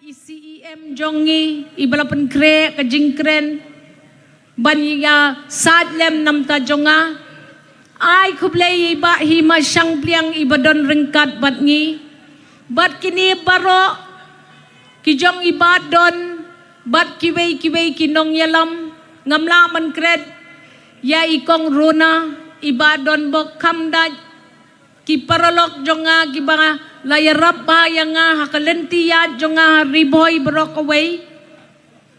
ICEM jongi ibalapan kre kajingkren banya sadlem namta jonga ai kublei iba hima syang pliang ibadon rengkat batngi bat kini baro kijong ibadon bat kiwei kinong yalam ngamla man kred ya ikong runa ibadon bok kamdaj ki parolok jonga ki banga layarap ba yang hakalenti ya jonga riboy brok away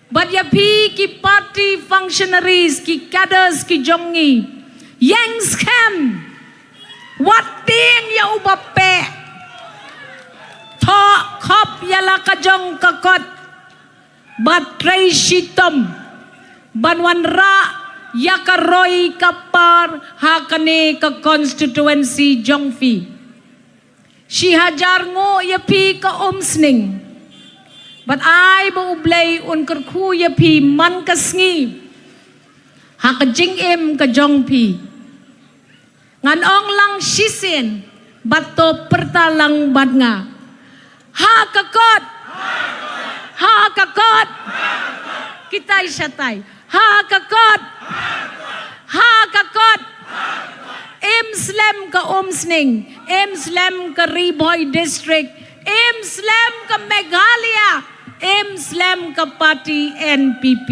but ya pi ki party functionaries ki cadres ki jongi yang scam what ting ya ubape tho khop ya la ka jong ka kot but tray shitom banwan ra ya karoi kapar hakane ka constituency jongfi si hajar ngo ya pi ka omsning but ai bo ublay un kerku ya pi man kasngi hakajing em ka jongpi ngan ong lang shisin bato pertalang badnga ha kakot kita isatay ha kakot Imslem ka Umsning, Imslem ka Riboy District, Imslem ka Meghalaya, Imslem ka Party NPP.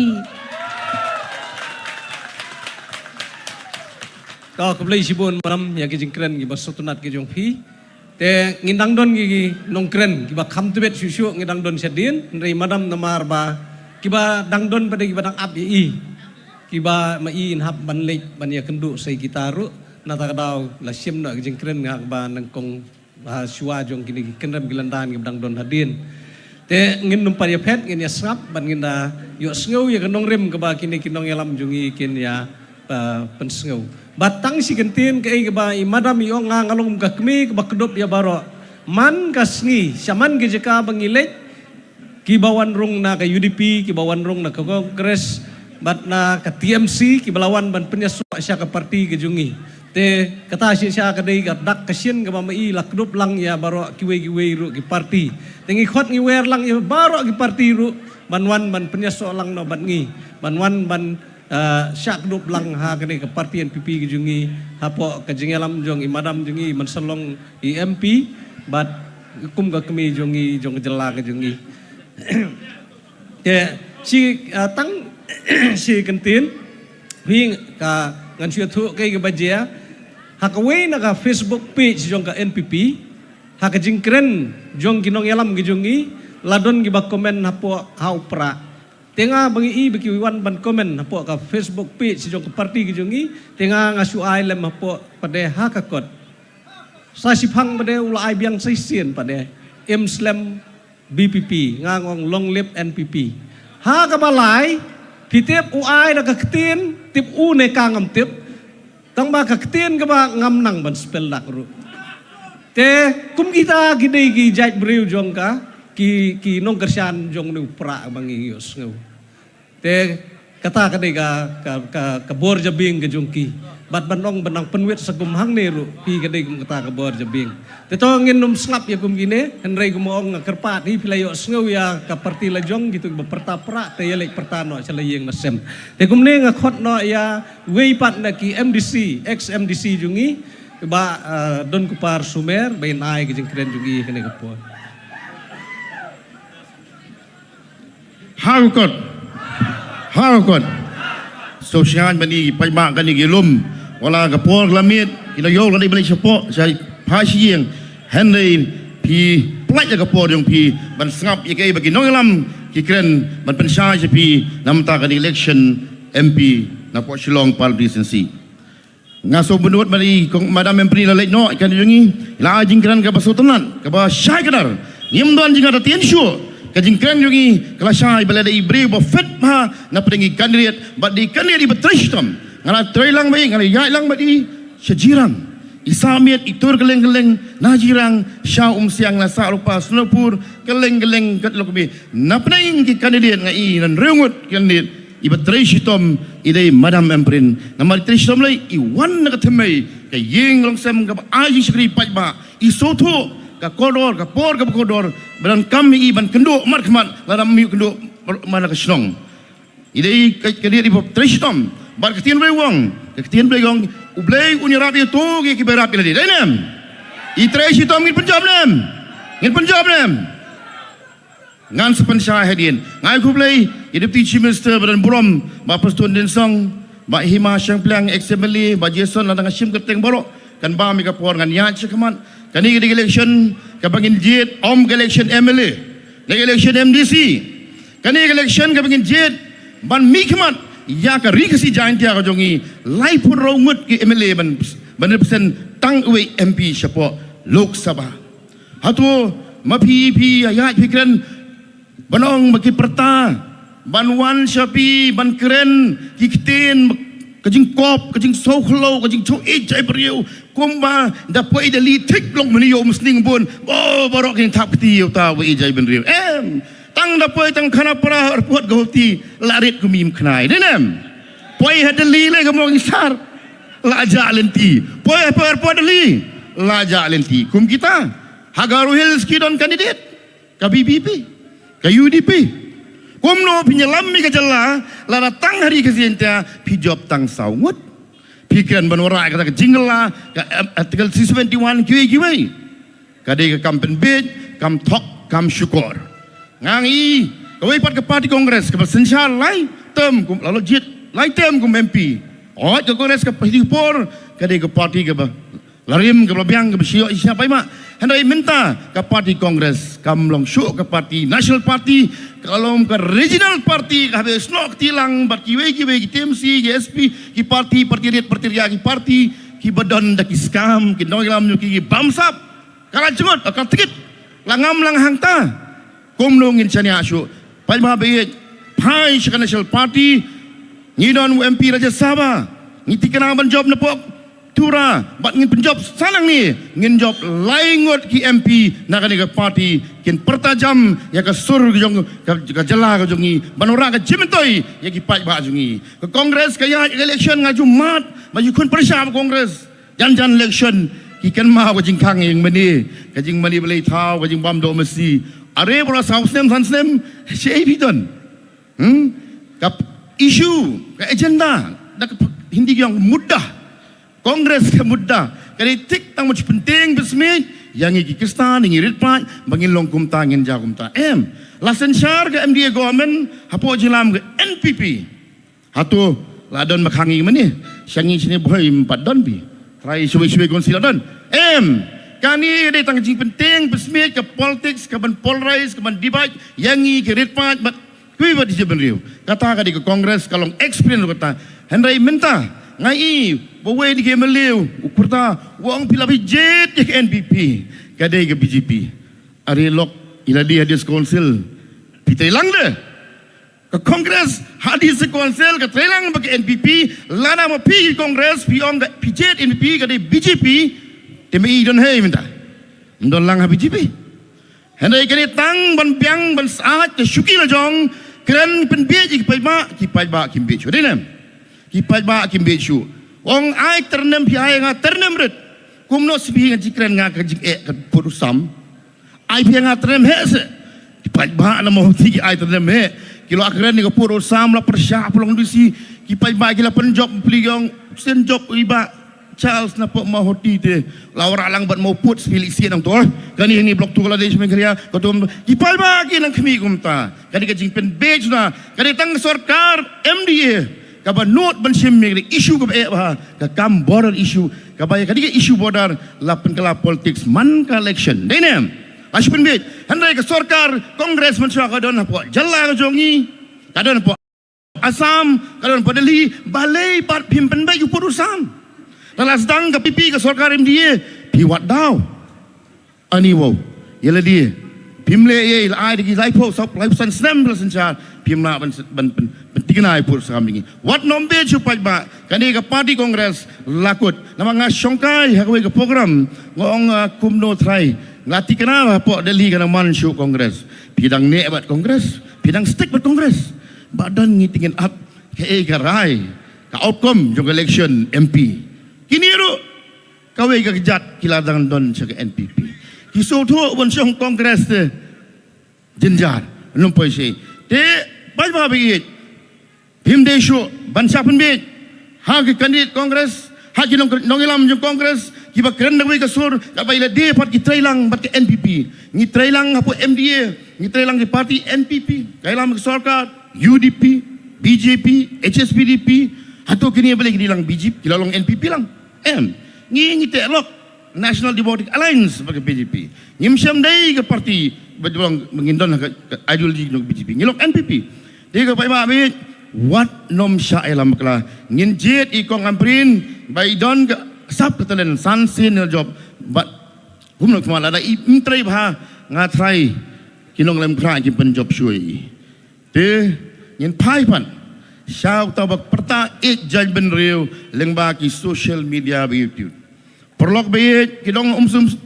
Kau keblai sibun malam yang kijingkren giba sotunat kijong pi, te ngindang don gigi nongkren giba kam tubet susu ngindang don sedin, nri madam namar ba giba dangdon pada giba dang ab i. Kiba main hap banlek bania kenduk sai gitaru nata kadau la sim na jengkren ngak ba nangkong bahasua jong kini kendam gilandan gibdang don hadin te ngin numpar ya pet ngin ya srap ban nginda yo sngo ya kanong rim ka ba kini kinong yalam jungi kin ya pensngau batang si gentin kai ba imadam yo nga ngalong ka kmi ka kedop ya baro man kasngi syaman gejeka bangilek kibawan rung na ka UDP kibawan rung na ka Kongres bat na ka TMC kibalawan ban penyaswa siya ka parti kejungi te kata siya ka dai gat dak kasien ka mamai lakdup lang ya baro kiwe ru ki parti tengi khot ngi wer lang ya baro ki parti ru banwan ban penyaswa lang no ban ngi banwan ban syak dup lang ha ka dai ka parti NPP kejungi hapo ka jengelam jong imadam jungi mansalong MP bat kum ka kemi jungi jong jela kejungi te si tang si kentin hing ka ngan siya thu kay kabadya hakaway na ka Facebook page jong ka NPP hakajingkren jong kinong yalam gijongi ladon giba komen hapo haupra tenga bangi i bikiwan ban komen hapo ka Facebook page jong ka parti gijongi tenga ngasu ailem hapo pade hakakot sa sipang pade ulai biang saisien pade Imslem BPP ngangong long live NPP ha kabalay Kitip uai na kaktin, tip une kangam tip, tang ba kaktin ka ba ngam nang ban spell lakro. Te kum kita gidei ki jait brew jong ka, ki nong kersian jong nu pra bang ios ngau. Te kata kadai ka bor jabing ke jong ki, bat banong benang penwit sagum hang neru, pi kadai kum kata ka bor jabing. Te to ngin num slap ya kum gine, henrei kum ong kerpat hi pilayo ngau ya ka parti la jong gitu beperta pra te yelek pertano celayeng nasem. Te kum ne ngakot no ya wei pat na ki MDC, ex MDC jungi ba don kupar sumer bain ai ke jengkren jungi kene kapo. Harukot sosial bani pajmak kani gilum wala kapor lamit kilayo lani balik sepo sai Pasieng Henry pi pelaj kapor yang pi ban sngap ikai bagi nongelam kikren ban pensai pi namta kan election MP na po Shillong Pal Presidency ngaso benut bali kong madam MP la lek no kan jungi la jingkran ka basutunan ka ba syai kadar nimdon jinga ta tienshu ka jingkran jungi kala syai balada ibre bo fet ma na pengi kandidat bat di kandidat betrishtam ngala trailang bai ngala yai lang badi sejirang Isamiat itur geleng-geleng najirang syah siang nasa rupa sunapur geleng-geleng kat lokbi napnaing ki kandidat ngai nan reungut kandidat ibatrai shitom idai madam emprin namar tri shitom lai i wan na kathmai ka yeng longsam ka aji shri pajma isoto ka kodor ka por ka kodor badan kami ban kenduk mat kemat ladam mi kenduk mana ka snong idei ka dia di tristom bar ka tien wong ka tien wong ublei unyarap itu ki berap ki nem i tristom ngin penjab nem ngan sepensyah hadin ngai kublei Deputy Chief Minister badan burom ba Persatuan Densong ba Hima Syang Plang Assembly ba Jason ladang Hashim Kerteng Borok kan ba mi kapor ngan yat sekaman kan ni election ka bangin jet om election MLA ni election MDC kan ni election ka bangin jet ban mi kemat ya ka ri kasi jain tia ka jongi lai pun rongut ki MLA ban persen tang we MP syapo Lok Sabha hatu mapi ayat pikiran banong bagi perta banwan syapi ban keren kiktin kajing kop kajing soklo kajing cho jai beriu kumba dapat idali tik long meniyo musning pun barok yang tak peti ta we jai beriu tang dapat tang kana para report gauti larit kumim knai denem poi hadali le kamong isar laja lenti poi report dali laja lenti kum kita Hagaru Hills kidon kandidat ka BBP ka UDP kumno pinyalam mi kajalla lara tang hari kesienta pijob tang saungut pikiran banora kata jingla ka artikel 71 kiwi kade ka kampen bed kam thok kam syukur ngangi kawai pat ke parti kongres ke sensyal lai tem kum lalu jit lai tem kum MP ke kongres ke parti por kade ke parti ke larim ke biang ke siok siapa ima hendak minta ke parti kongres kam long syuk ke parti national party kalau ke regional party ke habis nok tilang bat kiwe ki TMC ki SP ki parti ria ki parti ki badan dak ki skam ki noilam ki bamsap kala jengot akal tikit langam lang hangta kumno ngin chani asu palma be pai national party ngidon MP Raja Sabah ngiti kana ban job nepok Tura, bat ngin penjob sanang ni, ngin job laingot ki MP nak ni ke parti, kin pertajam ya ke sur ke jong ke jela ke jongi, banora ke jimentoi ya ki pai ba jongi. Ke kongres ke ya election ngaju mat, maju kun persam kongres, jan election ki kan ma ke jingkang yang meni, ke jing mani belai tau ke jing bam do mesti. Are bola sausnem sansnem, sei bidon. Ke isu, ke agenda, dak hindi yang mudah. Kongres ke muda kali tik tang macam penting besmi yang iki Kistan ingi ritpat bangin longkum tangin jagum ta lasen syar ke MDA government hapo jilam ke NPP hatu ladon makhangi mani syangi sini boy 4 don bi try suwe konsila don kani de tang jing penting besmi ke politics ke ban polarize ke ban debate yang iki ritpat bat kui bat di benriu kata ka di ke kongres kalong experience kata hendai minta ngai bawe ni ke meliu ukurta wang pila bijet ke NPP kadai ke BJP ari lok iladi hadis council pitailang de ke kongres hadis council ke trailang bagi NPP lana ma pi kongres piong ke bijet NPP kadai BJP temi don hei minta ndon lang ha BJP hendai kani tang ban piang ban saat ke syuki la jong keren pen biej ki pai ba kim biej denam kipat ba kim bechu ong ai ternem pi ai nga ternem ret kumno sibi nga jikren nga ka jik ka purusam ai pi nga ternem he se kipat ba na mo ti ai ternem he kilo akren ni ka purusam la persya pulong disi kipat ba kila penjob pliong sen job iba Charles na po mahoti te lawra lang bat mo put spilik sian ang tol kani ni blok tu kala de smen kriya kotum kipat ba ki nang kemi kumta kani ka jing pen bej na kani tang sarkar MDA kaba note ban shimmi issue ka ba ka kam border issue kaba ya kadiga issue border lapen kala politics man ka election denem ashpin bit handai ka sarkar kongres man ka don po jalla ka jongi ka don po Assam ka don po Delhi balai pat pimpen ba yu purusam dalas dang ka pipi ka sarkar MDA piwat daw ani wo yela dia pimle ye ai digi laipo sop laipan snam belasan char pimna ban tignai pur samingi what nombe chupai ba kani ka party kongres lakut nama nga shongkai hakwe ka program ngong kumno trai ngati kana po Delhi kana man shu kongres pidang ne bat kongres pidang stick bat kongres badan ngitingin up ke garai ka outcome jong election MP kini ru kawe ka kejat kiladang don sa NPP Kiso tu pun syong kongres te jenjar lumpoi si. Te bajba bigit. Himde syo bansa penbit. Ha ki kandidate kongres, ha ki nongilam jong kongres, ki ba keren nagwe ka sur, ka ba ila de pat ki trailang bat ke NPP. Ni trailang hapo MDA, ni trailang ki parti NPP, kailang ki sarkar UDP, BJP, HSPDP, hato kini balik di lang BJP, kilalong NPP lang. Ni telok National Democratic Alliance sebagai BJP. Nyimsyam dai ke parti berjuang mengindon ke ideologi ng BJP. Ngilok NPP. Dia ke pai mabit wat nom sya elam kala nginjet ikong amprin bai don ke sap ketelen sansin job but kumno kemala da imtrai bha ngatrai kinong lem kra ki penjob shui. Te ngin pai pan syau tabak perta ik jan ben riu lengba ki social media bi YouTube. Perlok bayit kidong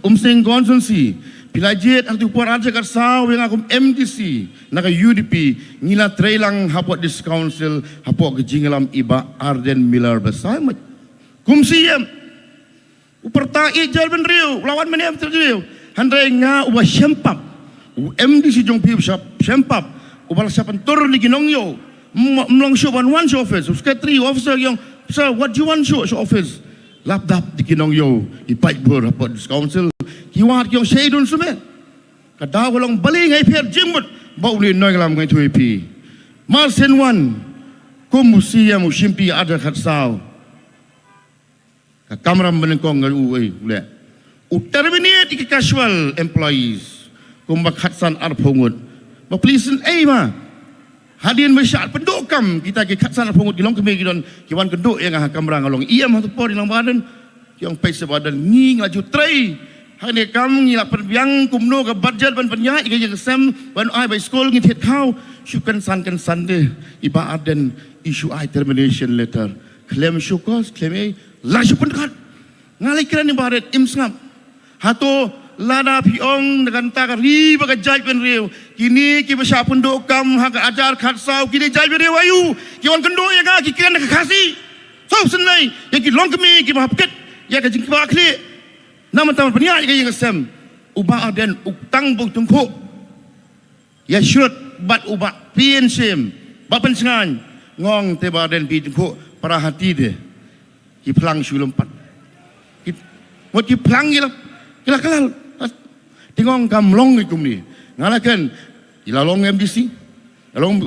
umsing konsensi pilajit arti puar aja karsau yang akum MDC naka UDP ngila trailang hapot dis council hapot kejingalam iba Arden Miller bersama kumsiyam uperta ijal ben riu lawan menem terriu handai nga uba syempap MDC jong piu syempap ubal siapan tur di ginong yo mlong show one show office secretary officer yang sir what do you want show office lapdap di kinong yo ipai bur hapot dis council kiwat yung shaydon sume kada walang bali ngay pier jimbut bauli noy lam ngay tuipi marsen wan kumusiya mo shimpi ada khatsao ka kamram benengkong ngal uwe ule terminate ki casual employees kumbak khatsan arphongut ba please ma hadian masyarakat pendukam kita ke katsan pungut gilong kemi gidon kiwan kenduk yang kamrang along iam hatu por ilang badan yang paisa badan nging laju trai hane kam ngila perbiang kumno ke budget ban penyak ke yang sem ban ai by school ngit het kau syukan san de iba Arden issue I termination letter claim syukos claim laju pendekat ngalai kiran ni baret imsngap hatu lada piong dengan tak riba ke jai pen riu kini ki besar penduk kam hak ajar khatsau kini jai pen riu ayu kiwan kendo ya ga ki kiran ke kasi so senai ya ki long kemi ki mahapket ya ke jingba kli nama taman penia ya yang sem uba Arden utang buk tungku ya syut bat uba pien sim bapen sengan ngong te Arden pi tungku para hati de ki plang syulumpat ki mot ki plang kila kelal tingong kamlong ikum ni ngalakan ilalong MDC ilalong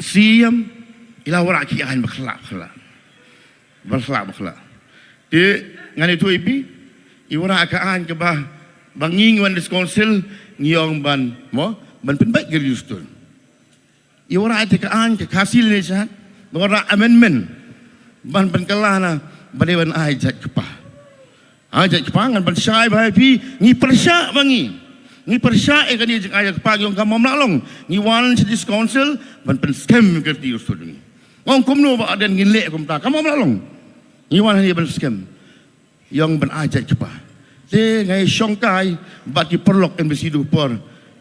siam ilawara ki ahan bakla de ngani tu ipi iwara ka ahan ke bah banging wan dis council ngiyong ban penbaik geri justun iwara ate ka ahan ke kasil ni sa ngora amendment ban penkalana badewan ajat kepah ajak kepangan bersai bahai pi ni persyak bangi ni persyak kani ajak kepang yang kamam lalong ni wan sedis council ban pen scam kerti ustud ni ngong kumno ba Arden ngilek kumta kamam lalong ni wan ni ban scam yang ban ajak kepah te ngai syongkai bat ki perlok embassy du por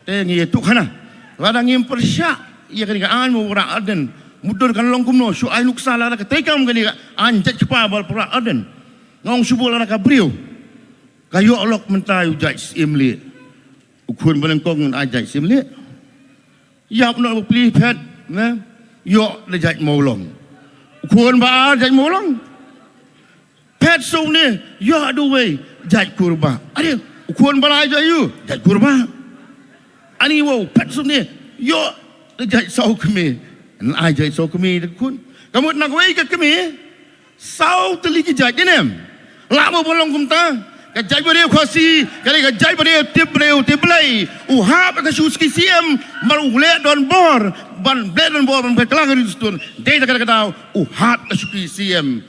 te ngi tu khana ladang ngim persyak ia kani aan mo ura Arden mudur kan long kumno su ai nuksa la ka tekam kani anjak kepah bal pura Arden ngong subul anak kabriu kayu olok mentayu jaj imli ukun benengkong ajaj imli yap no pli pet na yo le jaj molong ukun ba jaj molong pet so ne yo adu we jaj kurba ade ukun ba ajayu jaj kurba ani wo pet so ne yo le jaj sau kemi ajaj sau kemi kun kamu nak we ke kemi sau teligi jaj nem lama bolong kumta kajai beriu khasi kali kajai beriu tiblai uhap ka suski siam maru ule don bor ban ble don bor ban kelang ristun dei tak kadau uhap ka suski siam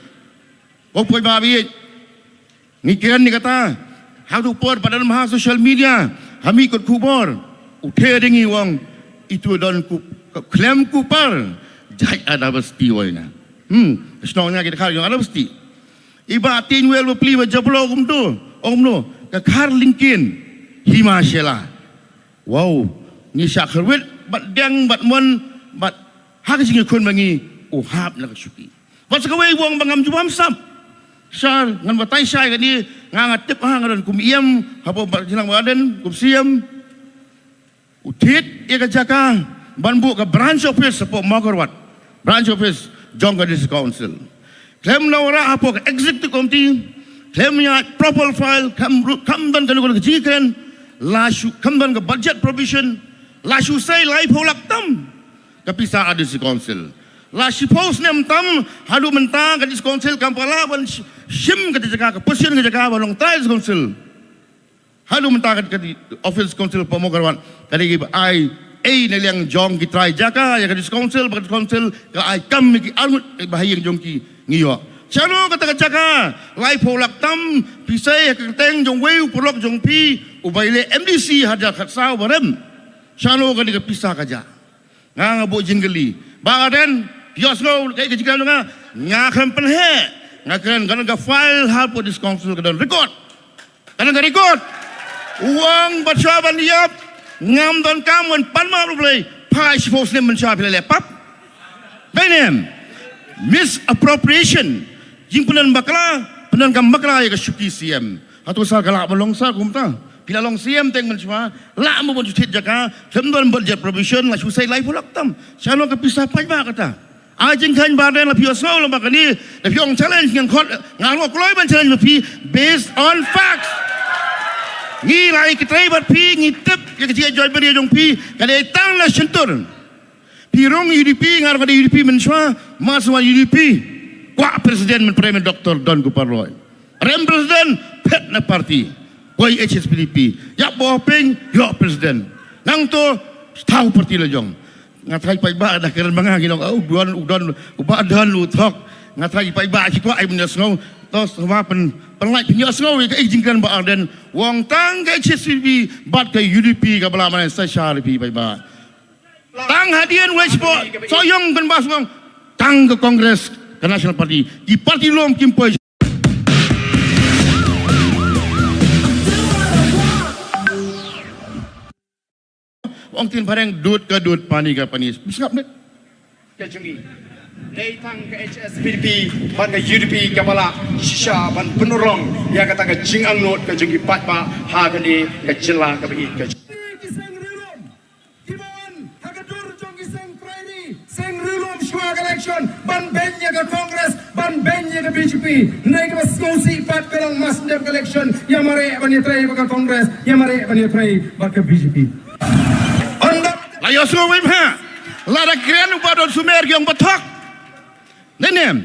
opoi babi ngikiran ni kata how to por pada maha social media hami ikut kubor uthe dengi wong itu don ku klaim kupar jai ada pasti waina snongnya kita kau yang ada pasti iba tin wel beli jablo om no ka khar linkin himasela wow ni sakharwet bat deng bat mon bat hak sing kun bangi uhap nak suki bat sakawe wong bangam juam sam Syar ngan batai syai kan ni ngangatip ngan kum iem hapo jilang badan kum siam utit ia ka jaka banbu ka branch office sapo magarwat branch office jong ka district council klem nawara hapo ka executive committee klem nya proper file kam dan kan ko jikan lashu kam dan ka budget provision lashu sai lai pholak tam ka pisa district council la sipos nem tam hadu mentang ka district council Kampala ban sim ka jaga ka position ka jaga ban long trials council hadu mentang ka office council pamogarwan kadi ai ne liang jong ki try jaga ya ka district council ba council ka ai kam ki armut bahayang jong ki ngiyo chano ka jaga lai pholak tam pisai ka teng jong weu pulok jong pi ubaile MDC haja khatsau barem chano ka di pisah ka ja nga bo jingli baden Yos ngau kayak kejikan nga ngakam penhe ngakam kan ga file hal po dis council kan record kan ga record uang baca ban yap ngam don kamun panma play pai supposed nem menca pila lepap benem misappropriation jing penan bakla penan kam bakla ya ka syuki CM atau sal galak balong sal kumta pila long CM teng menca la mo bon jutit jaka semdon budget provision la susai lai pulak tam sano ka pisah pai ba kata Ajing kan badan la piosno la makani la piong challenge ngan khot ngan ko kloi ban challenge pi based on facts ngi lai ki trai bat pi ngi tep ya ki joy beri jong pi kade tang la sentur pi rong UDP ngar kade UDP menswa maswa UDP kwa presiden men premier Dr. Don Guparloy rem presiden pet na parti koi HSPDP ya bo ping yo presiden nang to tahu parti la jong ngatai pai ba dah keren banga ginong udon ubadan lu thok ngatai pai ba ki ko ai mun sngo to sama penlai pinyo sngo ke jingkan ba den wong tang ke CCB bat ke UDP ka bala man sa shar pi pai ba tang hadian wespo soyong kan ba sngo tang ke kongres ke national party di parti lom kimpo Ong tin pareng dut ke dut pani ke pani. Bisngap net. Kecungi. Dari tang ke HSPDP ban ke UDP ke bala shisha ban penurong ya kata ke jingang not ke jungi patma ha ke ni ke jela ke bi ke. Kiseng rilum. Kiban hakadur jong kiseng Friday. Seng rilum shua election ban benya ke Kongres ban benya ke BJP. Naik ke skosi pat ke long mas dem election ya mare ban ye trai ke Kongres ya mare ban ye trai ban ke BJP. Layo semua wim ha. Lara keren upadon sumer yang betok. Nenem.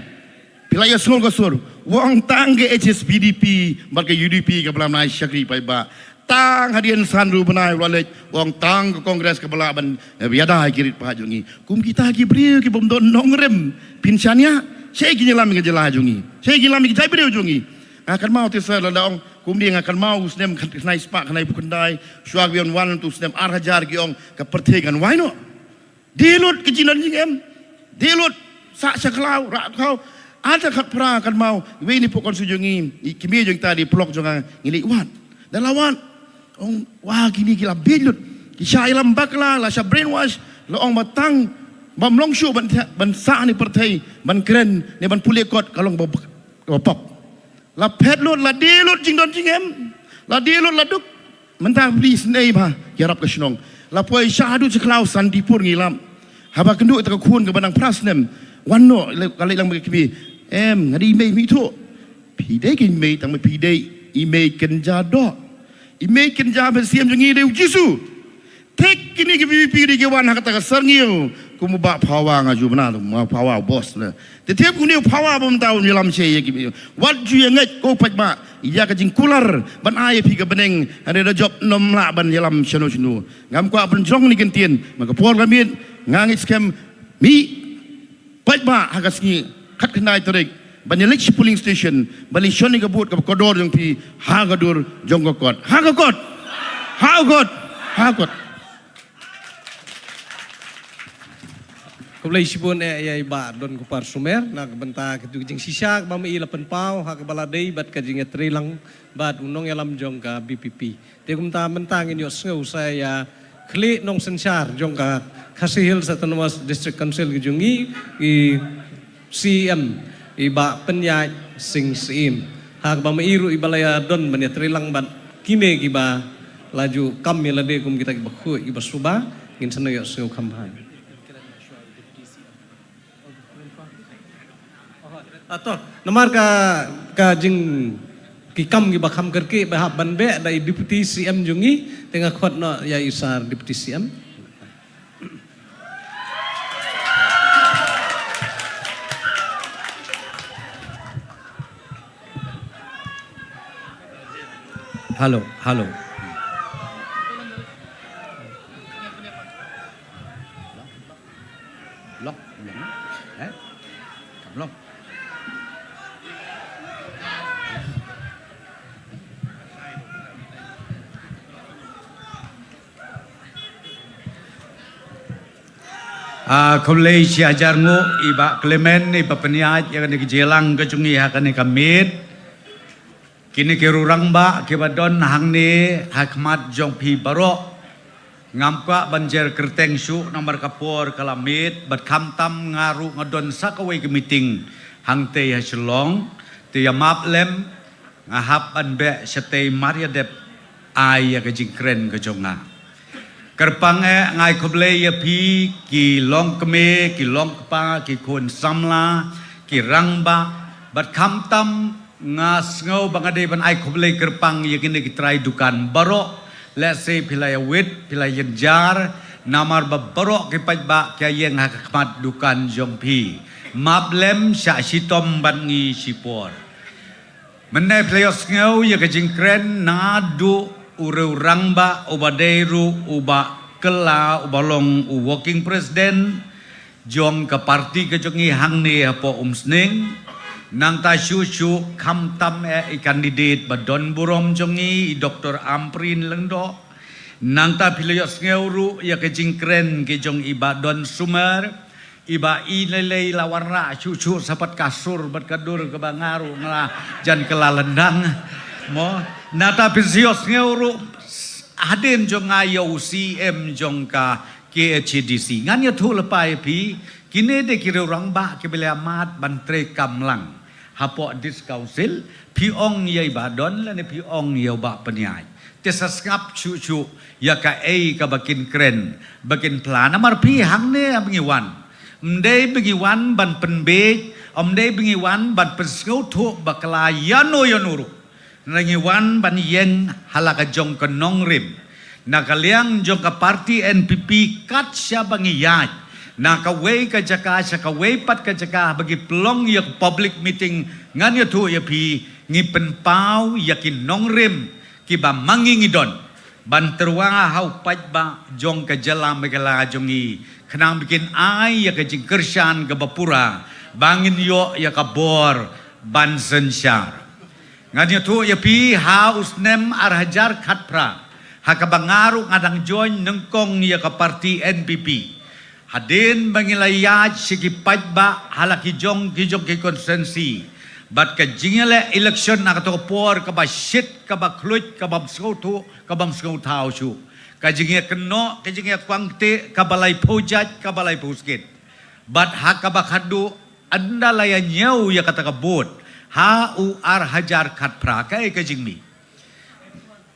Bila ya semua kasur. Wong tang ke HSPDP bat ke UDP ke belam nai syakri pai ba. Tang hadian sandu benai walej. Wong tang ke kongres ke belam ban biada kirit pa jungi. Kum kita ki brio ki bom don nongrem pinsyanya. Saya ki nyelam ke jelah jungi. Saya ki lam ki jai brio jungi. Akan mau tisa ladang kumdi akan mau snem kanai spak kanai bukandai syuag bion wan tu snem arhajar giong ke pertegan why no dilut ke jinan jingem dilut sak saklau rak kau ada kat pra akan mau we ni pokon sujungi kimi jong tadi pelok jong ngili wan dan lawan ong wah kini gila bilut ki syailam bakla la sya brainwash la ong batang bam long shu ban sa ni pertai ban keren ni ban pulikot kalong bapap la pet lut la di lut jing don jingem la di lut la duk mentang please nei ba yarap ke snong la poi syahadu seklau sandipur ngilam haba kenduk tak kun ke banang prasnem wanno kali lang begitu ngadi mei mi tu pi dei kin mei tang pi dei i mei ken ja do i mei ken ja be siam jengi deu jisu tek kini ke pi di ke wan hak ta sarngiu kumu ba pawa ngaju bena tu ma pawa bos le tetiap kuni pawa bom tau ni lam che ye ki wat ju ye ngai ko pat ba iya ka jing kular ban ai pi ka beneng ada da job nom la ban yelam chano chinu ngam kwa ban jong ni kentien maka por gamit ngangi scam mi pat ba hagasngi khat khnai torik ban yelik polling station ban shoni ka but ka kodor jong pi ha gadur jong ko kot ha ko kot ha kot ha kot Kulai sibun ya iba don kupar sumer nak benta ketu jing sisak bam i lapen pau hak baladei bat ka jing trilang bat unong yalam jong ka BPP te kumta mentang in yos ngau saya kli nong sensar jong ka Khasihil sa Tanwas District Council jungi i CM iba penyai sing sim hak ba mairu ibalaya don bani trilang ban kine giba laju kam melade kum kita giba khu giba suba ngin sanayo seu khamhan atau nomor ka jing ki kam giba kham karke ba ban be dai deputy CM jungi tengah khot no ya isar deputy CM. Halo. Long. Cầm long. Kulay si ajar ngo iba Clement iba peniat yang ni kejelang kecungi akan ni kamit kini kerurang ba kibadon hang ni hakmat jong pi barok ngamka banjer kerteng su nomor kapor kalamit bat kamtam ngaru ngadon sakaway ke meeting hang te hasilong te map lem ngahap anbe setei maria dep ay ya kejingkren kejonga kerpange ngai koble ya pi ki long keme ki long kpa ki kon samla ki rangba bat kamtam ngas ngau bangade ban ai koble kerpang ya kini kitrai dukan barok let's say pilai wit pilai jar namar ba barok ki pajba kya yang hakmat dukan jompi mablem sya sitom ban ngi sipor menai playos ngau ya kejingkren nadu uru rangba ubaderu uba kela ubalong working president jong ke parti kejongi hang ni apo umsning nang ta shu kham tam kandidat badon burom jongi Dr. Amprin lengdo nang ta pilayos ngeuru ya kejingkren ke jong iba don sumer iba ilelei lawarna shu sapat kasur bat kadur ke bangaru ngala jan kelalendang mo nata pisios ngeuru hadin jong ayo CM jong ka KHDC ngan ya thu lepai pi kini de kira orang ba ke bela mat bantre kamlang hapo dis council pi ong yai badon la ne pi ong yau ba peniai te sasngap chu ya ka ka bakin kren bakin plan amar pi hang ne bengiwan mdei bengiwan ban penbe omdei bengiwan ban pesngau thu bakla yano yanuru nangiwan ban yeng halaka jong ke nongrim nakaliang jong ka parti NPP kat siya bangiyat nakaway ka jaka siya kaway pat ka jaka bagi pelong ya public meeting ngan ya tu ya pi ngipen pau yakin nongrim kiba mangingidon ban terwanga hau pajba jong ka jalam megala jongi kenang bikin ai ya ka jingkershan ka bapura bangin yo ya ka bor ban sensyar ngan tu ya pi haus nem arhajar khatpra hakabangaru ngadang join nengkong ya ka parti NPP hadin bangilayat sigi pajba halaki jong ki konsensi bat ka jingele election na kato por ka ba shit ka ba kluj ka ba skotu ka ba skotau su ka jinge keno ka jinge kwangte ka balai pojat ka balai puskit bat hakaba khadu anda laya nyau ya kata kabut ha u ar hajar khat pra ka ka jingmi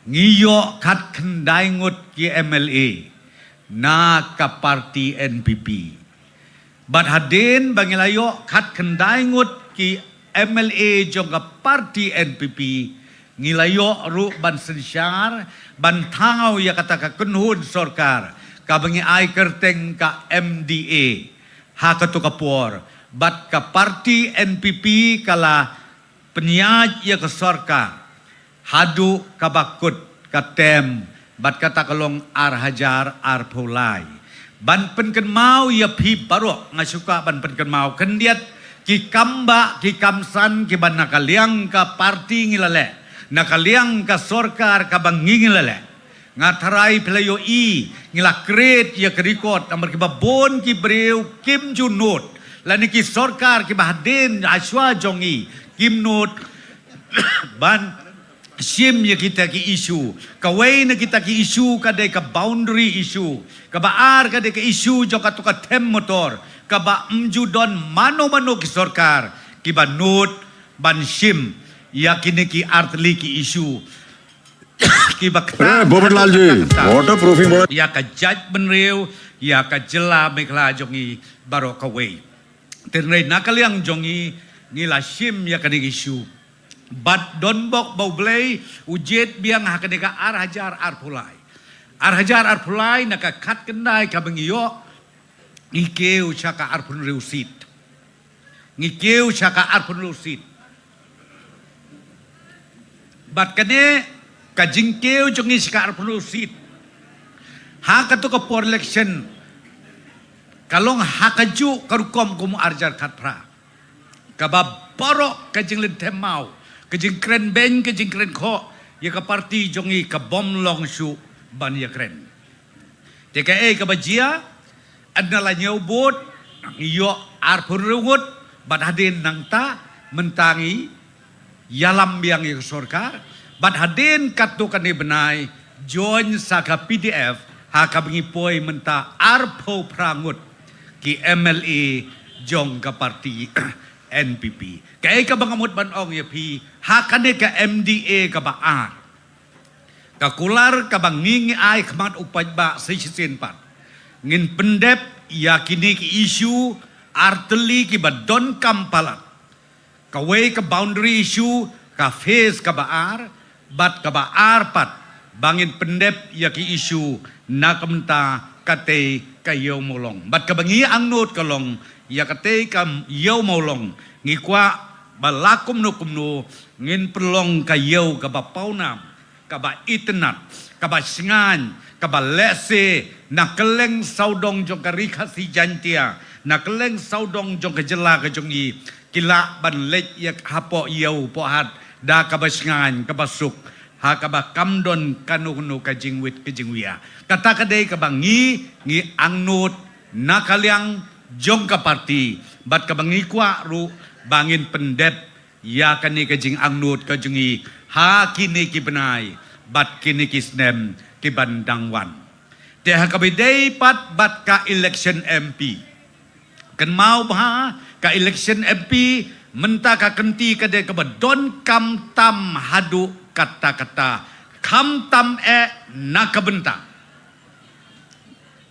ngiyo khat kendai ngut ki MLA na ka parti NPP bat hadin bangilayo khat kendai ngut ki MLA jong ka parti NPP ngilayo ru ban sensyar ban tangau ya kata ka kunhun sorkar ka bangi ai kerteng ka MDA ha ka tu kapor bat ka parti NPP kala peniaj ya ka sorkar hadu kabakut katem bat kata kalong ar hajar ar pulai ban penken mau ya pi barok ngasuka ban penken mau kendiat ki kamba ki kamsan ki ban nakaliang ka parti ngilale nakaliang ka sorkar ka bangingilale ngatarai pelayo ngila kret ya kerikot amar ki babon ki breu kim junut lani ki sorkar ki bahden aswa jongi kim nut ban sim ya kita ki isu kawai na kita ki isu kadai ka boundary isu ka baar kadai ka isu jo ka tu ka tem motor ka ba mju don mano ki sorkar ki ba nut ban shim ya kini ki artli ki isu ki bakta बोबटलाल जी water proofing बड़ा ya ka judge benreu ya ka jela mekla jongi baro ka wei tenrei nakaliang jongi ngila shim ya kani isu bat don bok bau blei ujet biang hakanika ar hajar ar pulai naka kat kendai ka bengiyo ngikeu chaka ar pun reusit ngikeu chaka ar pun reusit bat kane ka jingkeu jongi chaka ar pun reusit ha ka to ka por election kalong hakaju karukom kumu arjar katpra kabab borok ka jinglen temau ka jingkren ben ka jingkren kho ya ka parti jongi ka bom long shu ban ya kren TKA ka bajia adnala nyobot yo ar purungut bat hadin nangta mentangi yalam biang ya sorkar bat hadin katu kani benai join saka PDF ha ka bengi poi menta ar po prangut ki MLA jong ka parti NPP kay ka bangamot banong ya pi ha kane ka MDA ka baar kakular ka bangingi ay kmat upaj ba sa isin pat ngin pendep ya kini ki issue arteli ki badon kampalat kaway ka boundary issue ka face ka baar bat ka baar pat bangin pendep ya ki issue nakamta kate kayo molong bat ka bangi ang not kalong ya kate kam yaw molong ngikwa balakum no kumno ngin perlong kayo ka bapawnam kaba itnat kaba singan kaba lese nakeleng saudong jong karika si jantia nakeleng saudong jong kejela ka jongi kila ban lek yak hapo yau po hat da kaba singan kaba suk ha kaba kamdon kanu ka jingwit ka jingwia kata kadai kaba ngi angnut nakaliang jong ka parti bat kaba ngi kwa ru bangin pendep ya kani ka jing angnut ka jongi ha kini ki benai bat kini ki snem ki bandangwan te ha kabidei pat bat ka election MP kan mau bah ka election MP menta ka kenti ka de ka badon kam tam hadu kata-kata kam tam nakabenta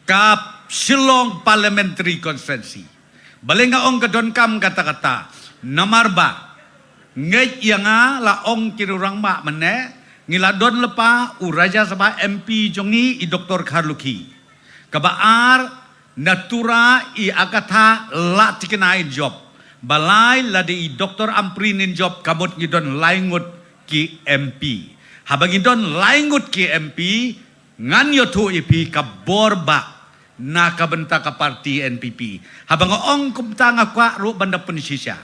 ka Shillong Parliamentary Constituency balenga ong ka don kam kata-kata namarba ngej yanga la ong kirurang ma mene ngiladon lepa uraja sabah MP jongi i Dr. Karluki kabaar natura i akata la tikenai job balai la di Dr. Amprinin job kamot ngidon laingut ki MP habang ngidon laingut ki MP ngan yotu ipi kaborba na kabenta ka parti NPP habang ong kumta nga kwa ru banda penisisya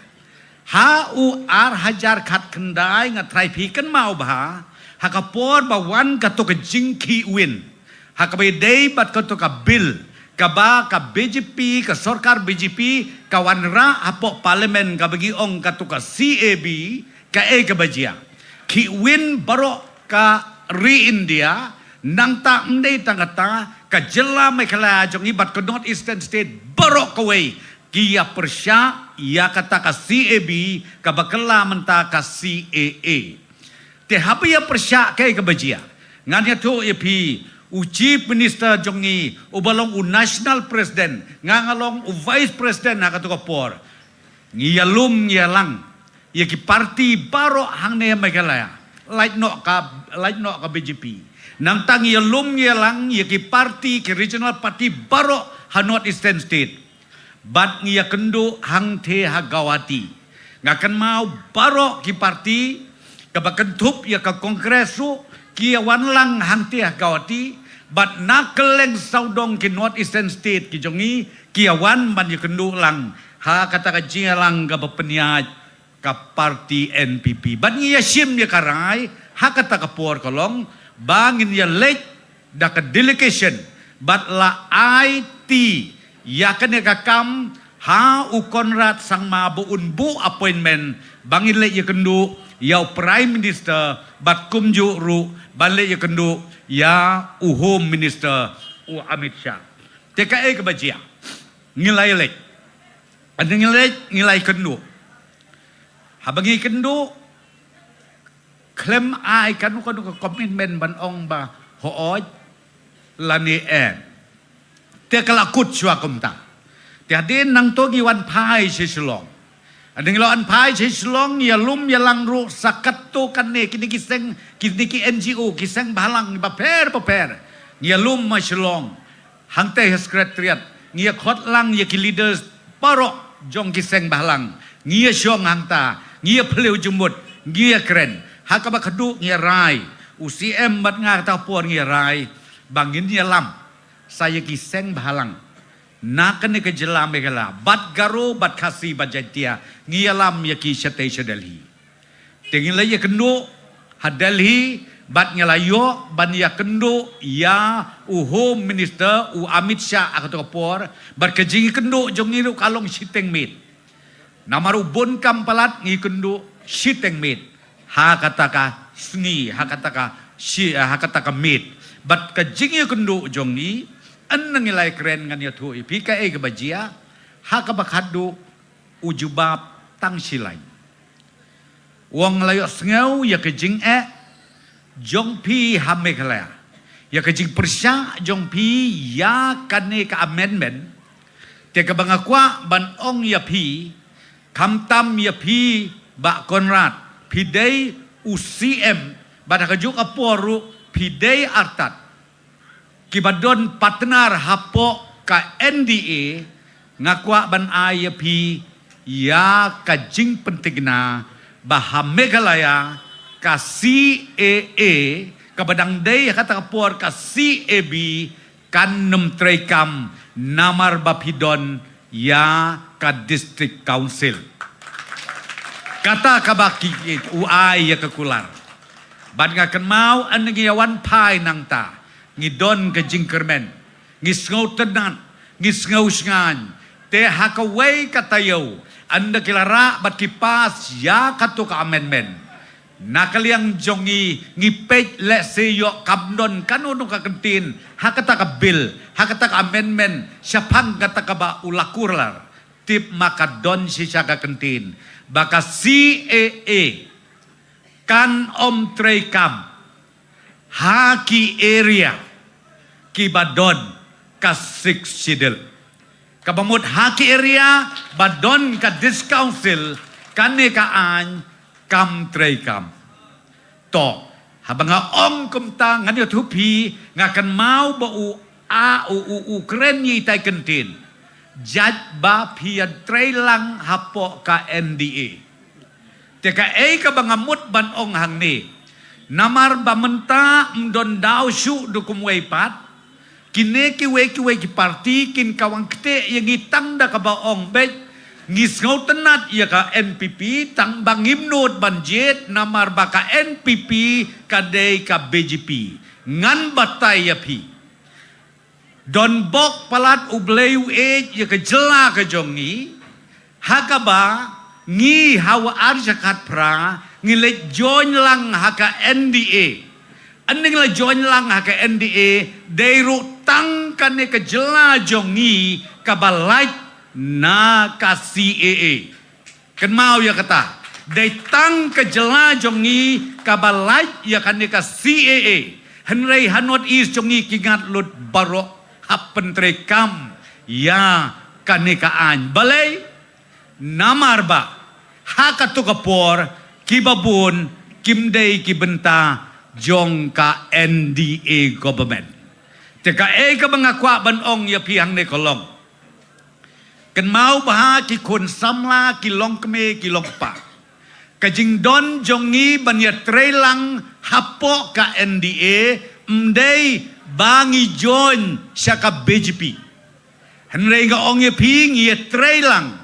ha u ar hajar khat kendai nga trai pi kan mau bah hakapor ba wan kato ka jingki win hakabai day bat kato ka bill kaba ka BJP ka sorkar BJP ka wanra apo parliament ka bagi ong kato ka CAB ka ka bajia ki win baro ka re-India nang ta mday tangata ka jela may kala jong ibat ka North Eastern State baro kaway kiya persya ya kata ka CAB ka bakala menta ka CAA te habaya persya kay kabajia nganya to ipi u chief minister jongi ubalong u national president ngangalong u vice president nakato ka por ngiyalum ngiyalang yaki party baro hangne magalaya like no ka BJP nang tang ngiyalum ngiyalang yaki party ki regional party baro ha North Eastern State bat ngiya kendo hang te hagawati ngakan mau baro ki party kabakentup ya ka kongresu kia wanlang hangti hagawati bat nakeleng saudong ki North Eastern State ki jongi kia wan ban ya kendo lang ha kata ka jinga lang ka bapeniat ka parti NPP bat ngiya sim ya karai ha kata ka por kolong bangin ya late da ka delegation bat la IT ya kan ya kakam ha u Konrad sang mabuun bu appointment bangin le ya kendo yaw prime minister bat kumju ru bale ya kendo ya u home minister u Amit Shah TKA ka bajia ngilay lek ada ngilay kendo Habangi kendo klem ai kanu kanu komitmen ban ong ba hooj lani te kalakut chua kumta te adin nang to gi wan pai si Shillong ading lo an pai si Shillong ya lum ya lang ru sakat to kan ne kini kiseng kini ki NGO kiseng balang ba per ya lum ma Shillong hang te sekretariat ngia khot lang ya ki leaders parok jong kiseng balang ngia syong hang ta ngia pleu jumut ngia keren hakaba kadu ngia rai UCM bat nga ta por ngia rai bangin ngia lam saya kiseng balang nakan ke jela megala bat garo bat kasi bat jatia ngia lam ya ki shate Delhi tengin la ya kendo Delhi bat ngelayo ban ya kendo ya home minister Amit Shah akato por bat kejing kendo jong ngiru kalong siteng mit namaru bon kampalat ngi kendo siteng mit hakataka sngi hakataka mit bat kejing kendo jong ni an nangilai keren ngan ya thu pika e bajia hakabakadu ujubab tang silai wong layo sngau ya kejing jong pi hamekala ya kejing persya jong pi ya kane ka amendment te ka bangakwa ban ong ya pi kamtam ya pi ba Konrad pi dei UCM bada kajuk aporu pi dei artat kibadon partner hapo ka NDA ngakwa ban ya pi ya kajing pentingna baham Meghalaya ka CAA kabadang day kata kapor ka CAB kan numtrekam namar bapidon ya ka district council kata kabaki uai ya kekular ban ngakan mau an ngiyawan pai nang ta ngidon ka jingkermen ngisngau tenan ngisngau sngan te hakaway katayo anda kilara bat kipas ya katu ka amendment nakaliang jongi ngipej le seyo kamdon kanunong kakentin hakata ka bill hakata ka amendment syapang kata ka ba ulakurlar tip makadon si siya kakentin baka CAA kan trekam haki area kibadon ka 6 sidel kabamut haki area badon ka dis council kane kaan kam trekam to habang ong kumta nganyo tupi ngakan mau ba u kren yi tay kentin jad ba pian trelang hapo ka NDA teka ka bangamut ban ong hang ni namar ba menta mdon daw syu dukumway pat kine kiwe ki parti kin kawang kete yang itang da ka ba ong bet ngisngau tenat ya ka NPP tang bangimnot banjet namar baka NPP kadai ka BJP ngan batay ya pi don bok palat ubleyu ya ka jela ka jongi hakaba ngi hawa arjakat pra ngile join lang haka NDA aning la join lang haka NDA dairu tang kane ka jela jongi kabalait na ka CAA kan mau ya kata datang ke jela jongi kabalait ya kan ka CAA henrei hanot is jongi kingat lut baro hapen trekam ya kan ka an balai namar ba hakatu kapor kibabun kimdei kibenta jong ka NDA government teka ka mangakwa banong ya pihang ne kolong kan mau baha ki kun samla ki long keme ki long pa kajing don jongi banya trelang hapo ka NDA mdei bangi join syaka BJP henrei ga ong ye ping ye trelang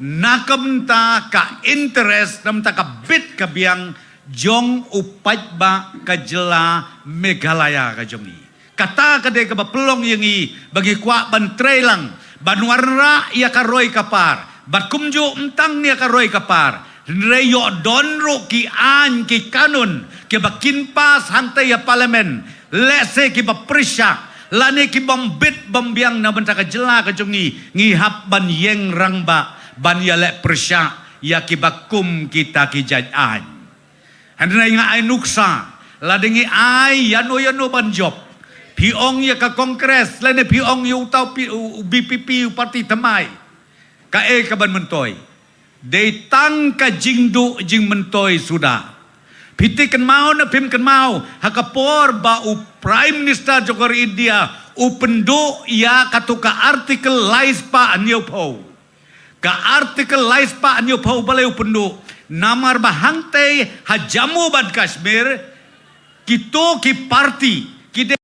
nakamta ka interest namta ka bit ka biang jong upat ba ka jela Meghalaya ka jongi kata kade ka pelong yengi bagi kwa ban trelang banwarna ia karoy kapar bat kumju entang nia karoy kapar reyo donro ki an ki kanun ki bakin pas hantai ya parlemen lese ki baprisya lani ki bombit bombiang na benta ka jela ka jongi ngihap ban yeng rangba ban ya le prisya ya kibakum kita kijajan. Handra nga ay nuksa, ladingi ay yano banjob. Piong ya ka kongres, lane piong yu tau BPP parti tamay. Kae kaban mentoy. Datang ka jingdu jing mentoy sudah. Piti kan mau na pim kan mau. Hakapor ba u Prime Minister Jogor India upendo ya katuka artikel laispa anyo po. Ka artikel laispa anyo po balay upendo. Namar bahante hajamu bad Kashmir kito ki parti kide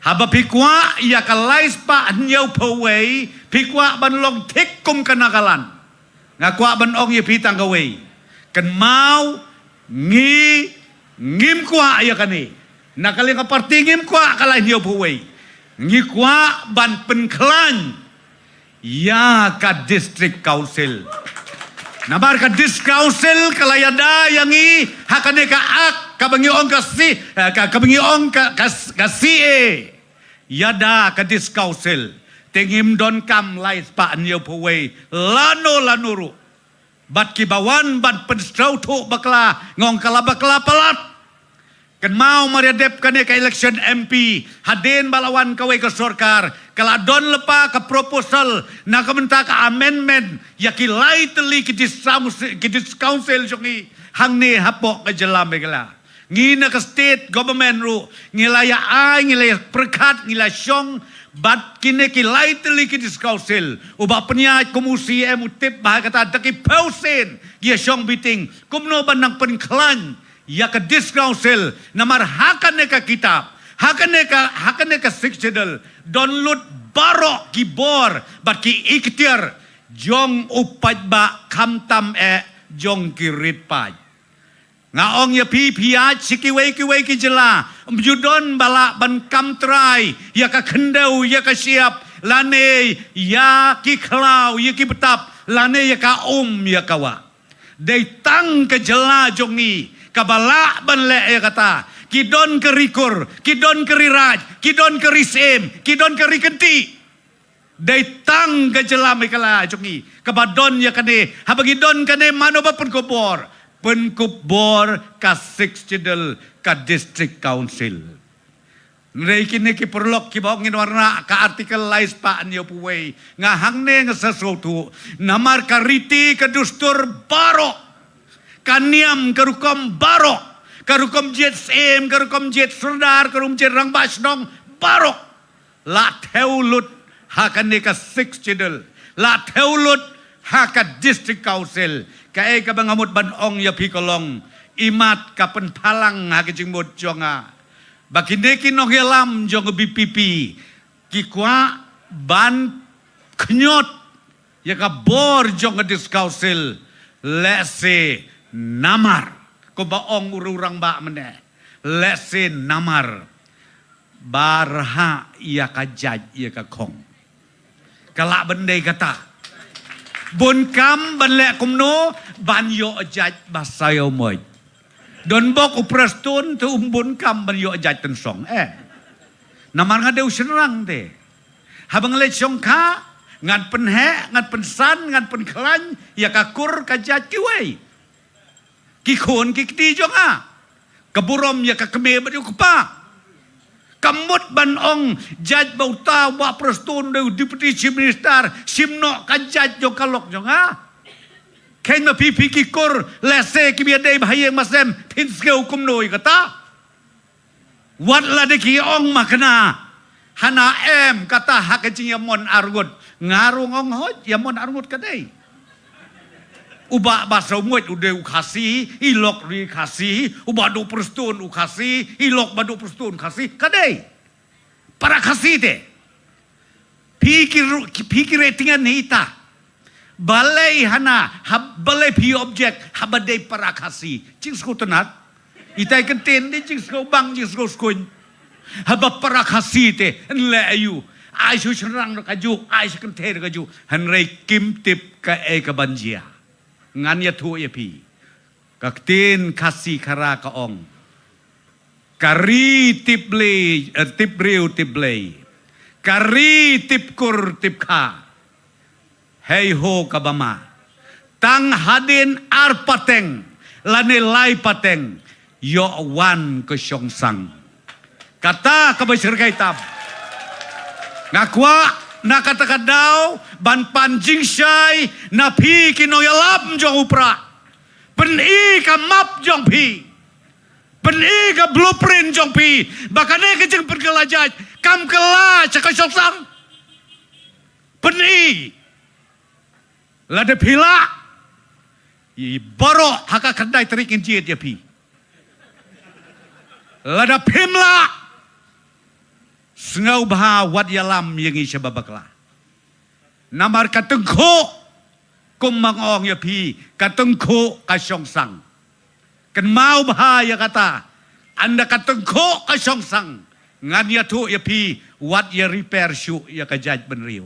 haba pikwa ya kalais pa nyau paway pikwa banlong tikkum kanakalan ngakwa banong ya pitang gaway kan mau ngim kwa ya kani nakaling parti ngim kwa kalai nyau paway ngi kwa ban penklan ya ka district council nabar ka district council kalayada yangi hakane ka ak kabangi ong ka si kabangi ong ka CA yada ka dis council tingim don kam lai pa anyo puwe lano ru bat kibawan bat penstrau tu bakla ngong kala bakla palat kan mau mariadep kane ka election MP hadin balawan kawe ke sorkar kala don lepa ka proposal na kamenta ka amendment yaki lai teli ki dis council jongi hangni hapo ka jelam begala ngina ka state government ru ngilaya ai ngilaya perkat ngilaya syong bat kine ki lai teli ki dis council uba penya komusi emutip bah kata daki pausen gia syong biting kumno banang penklan ya ka dis council namar hakane ka kitab hakane ka sixedel download barok kibor bat ki ikhtiar jong upaj ba kamtam jong kirit paj ngaong ya pi sikiwei ki jela judon bala ban kamtrai ya ka kendau ya ka siap lane ya ki klau ya ki betap lane ya ka ya kawa dei tang ke jela jongi kabala ban le ya kata kidon kerikur kidon keriraj kidon kerisem kidon kerikenti dei tang ke jela mekala jongi kabadon ya kane habagidon kane mano ba penkubor ka sixedel ka district council Reiki ki perlok ki bawang warna ka artikel lais pa anyo puwei ngahangne ngasesuatu namar kariti ka dustur barok kaniam karukom barok karukom jet sem karukom jet serdar karum jet rang basnong barok la teulut hakane ka sixedel la teulut haka district council kae ka bangamut banong ya pikolong imat ka penpalang ha kejingbot jonga bakinde kinong yalam jong BPP kikwa ban knyot ya ka bor jong dis council lese namar ko baong ururang ba mene lese namar barha ya ka jaj ya ka kong kala bendai kata bun kam ban le kumno ban yo ajaj basayo moy don bok uprastun tu bun kam ban yo ajaj ten song namar nga deu senrang de habang le song ka ngan penhe ngan pensan ngan penklan ya kakur kajaj kiwei ki khon ki ti jonga kaburom ya ka keme ba kupa kamut ban ong jaj bauta wa prastun de deputy chief minister simno kajaj jo kalok jonga ken ma pi ki kor lese ki bi dei bhayeng masem pinske hukum noi kata wat la de ki ong makna hana em kata hak jing yamon argut ngarung ong hoj yamon argut kadai uba basa muat ude ukasi ilok ri kasi uba do prestun ukasi ilok badu prestun kasi kadai para kasi te pikir ratingan nita balai hana balai pi object habadai para kasi cing skutenat itai kenten ni cing skau bang cing skau skun haba para kasi te le ayu ai su senrang kaju ai su kenten kaju hanrei kim tip ka ka banjia ngan ya tu ya pi kaktin kasi kara ka ong kari tiple tipriu tiple kari tipkur tipka hei ho kabama tang hadin arpateng lane lai pateng yo wan ke syongsang kata kabasir kaitam ngakwa na katakadaw ban panjing syai na pi kinoyalap jong upra peni ka map jong pi peni ka blueprint jong pi bakane ke jeng perkelajaj kam kela caka soksang peni lade pila i baro haka kadai terikin jiet ya pi lada pimla sengau bah wat yalam yang isya babakla namar katengko kumangong ya pi katengko kasyongsang kan mau bah ya kata anda katengko kasyongsang ngan ya tu ya pi wat ya repair syu ya kajaj benriu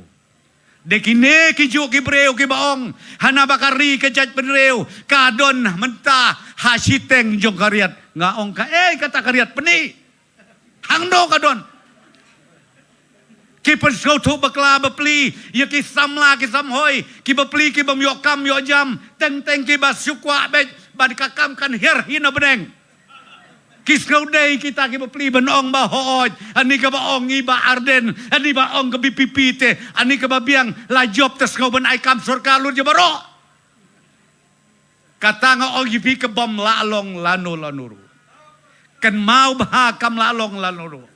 dekine kijuk kibreu kibaong hana bakari kajaj benriu kadon mentah hasiteng jong kariat ngaong ka kata kariat peni hangdo kadon ki pensau tu bakla bapli ya ki samla ki samhoi ki bapli ki bam yokam yo jam teng ki basukwa bet bad kakam kan her hina beneng kis kau dei kita ki bapli benong ba hooj ani ka ba ong iba arden ani ba ong ka bipipite ani ka ba biang la job tes kau ben ai kam surga lur je baro kata nga ong yipi ka bom la along lanuru kan mau bah kam la along lanuru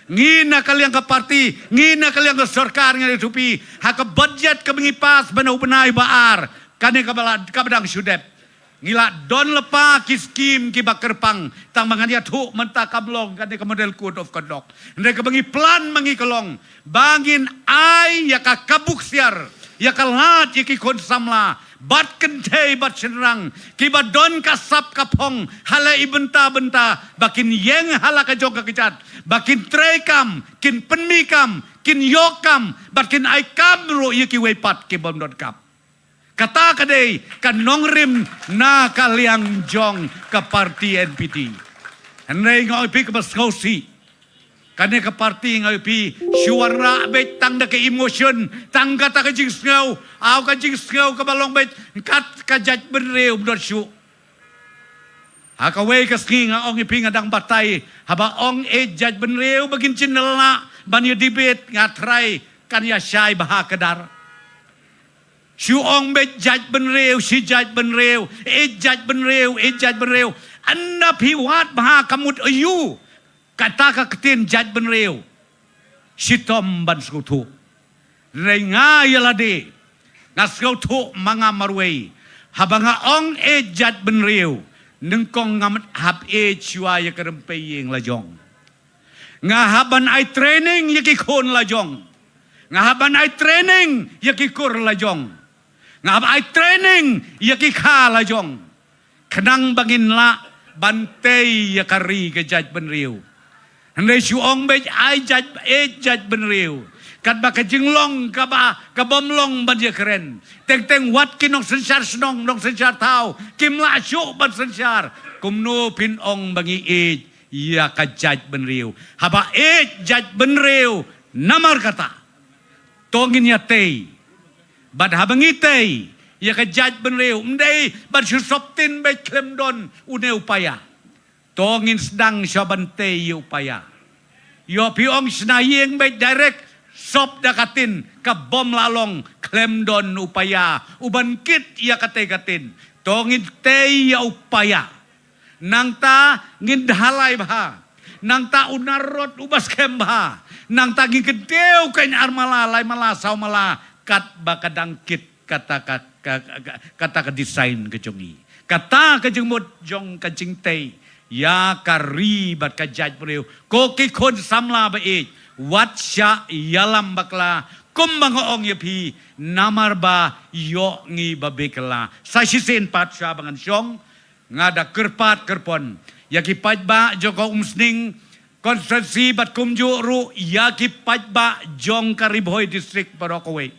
ngina kalian ke parti, ngina kalian ke sarkar ngani tupi, haka budget ke mengipas benau benai baar, kane ke bedang sudep. Ngila don lepa ki skim ki bakerpang, tang mangan tu mentah kablong kane ke model code of conduct. Ndai ke bengi plan mengi kelong, bangin ai ya ka kabuk siar, ya ka lat ya ki kon samla. Bat kentei bat senrang kiba don kasap kapong hala ibenta bakin yeng hala ka jong kakicat bakin trekam kin penmikam kin yokam bakin aikam ro yeki wepat ki bom dot kap kata kadei kan nongrim na kaliang jong ka parti NPT henrei ngoi pi ka baskosi kane ka parti ngoi pi suara bet tang da ke emotion tang kata ka jing ngau au ka jing ngau ka balong bet kat ka jaj bereu dot syu hakawe ka skinga ong iping adang batay haba ong jaj bereu bagin chinela ban yu debate ngatrai kan ya syai bah kadar syu ong bet jaj bereu si jaj bereu jaj bereu anna piwat bah kamut ayu kata ka ketin jaj benreu sitom ban skutu renga yalade ngaskutu manga marwei habanga ong jaj benreu nengkong ngamat hab chua ya kerempe yeng lajong ngahaban ai training yaki kon lajong ngahaban ai training yaki kur lajong ngahab ai training yaki kha lajong kenang bangin la bantei yakari ke jaj benreu Handai suong bej ai jaj benreu. Kat ba kajinglong ka ba kabomlong ban je keren. Teng wat kinong sensar snong nong sensar tau. Kim la syu ban sensar. Kumno pin ong bangi ya ka jaj benreu. Haba jaj benreu namar kata. Tongin ya tei. Bad habangi tei. Ya ka jaj benreu. Mdei ban susoptin bej klemdon une upaya. Tongin sedang syabante upaya. Yo piong senayeng baik direct sop dakatin ka bom lalong klemdon upaya. Uban kit ya katin. Tongin te ya upaya. Nang ta ngindhalay bah. Nang ta unarot ubas kemba. Nang ta ngikedeu kain armalalay malasaw mala kat bakadang kit kata ka design kejongi. Kata kejengmut jong kajing te. Ya kari bat ka jaj bereu ko ki kon samla ba wat sya yalam bakla kumbang ong yapi namar ba yo ngi babekla sa sisin pat sya bangan syong ngada kerpat kerpon yaki pajba joko umsning konsensi bat kumju ru yaki pajba jong karibhoy district Barokawe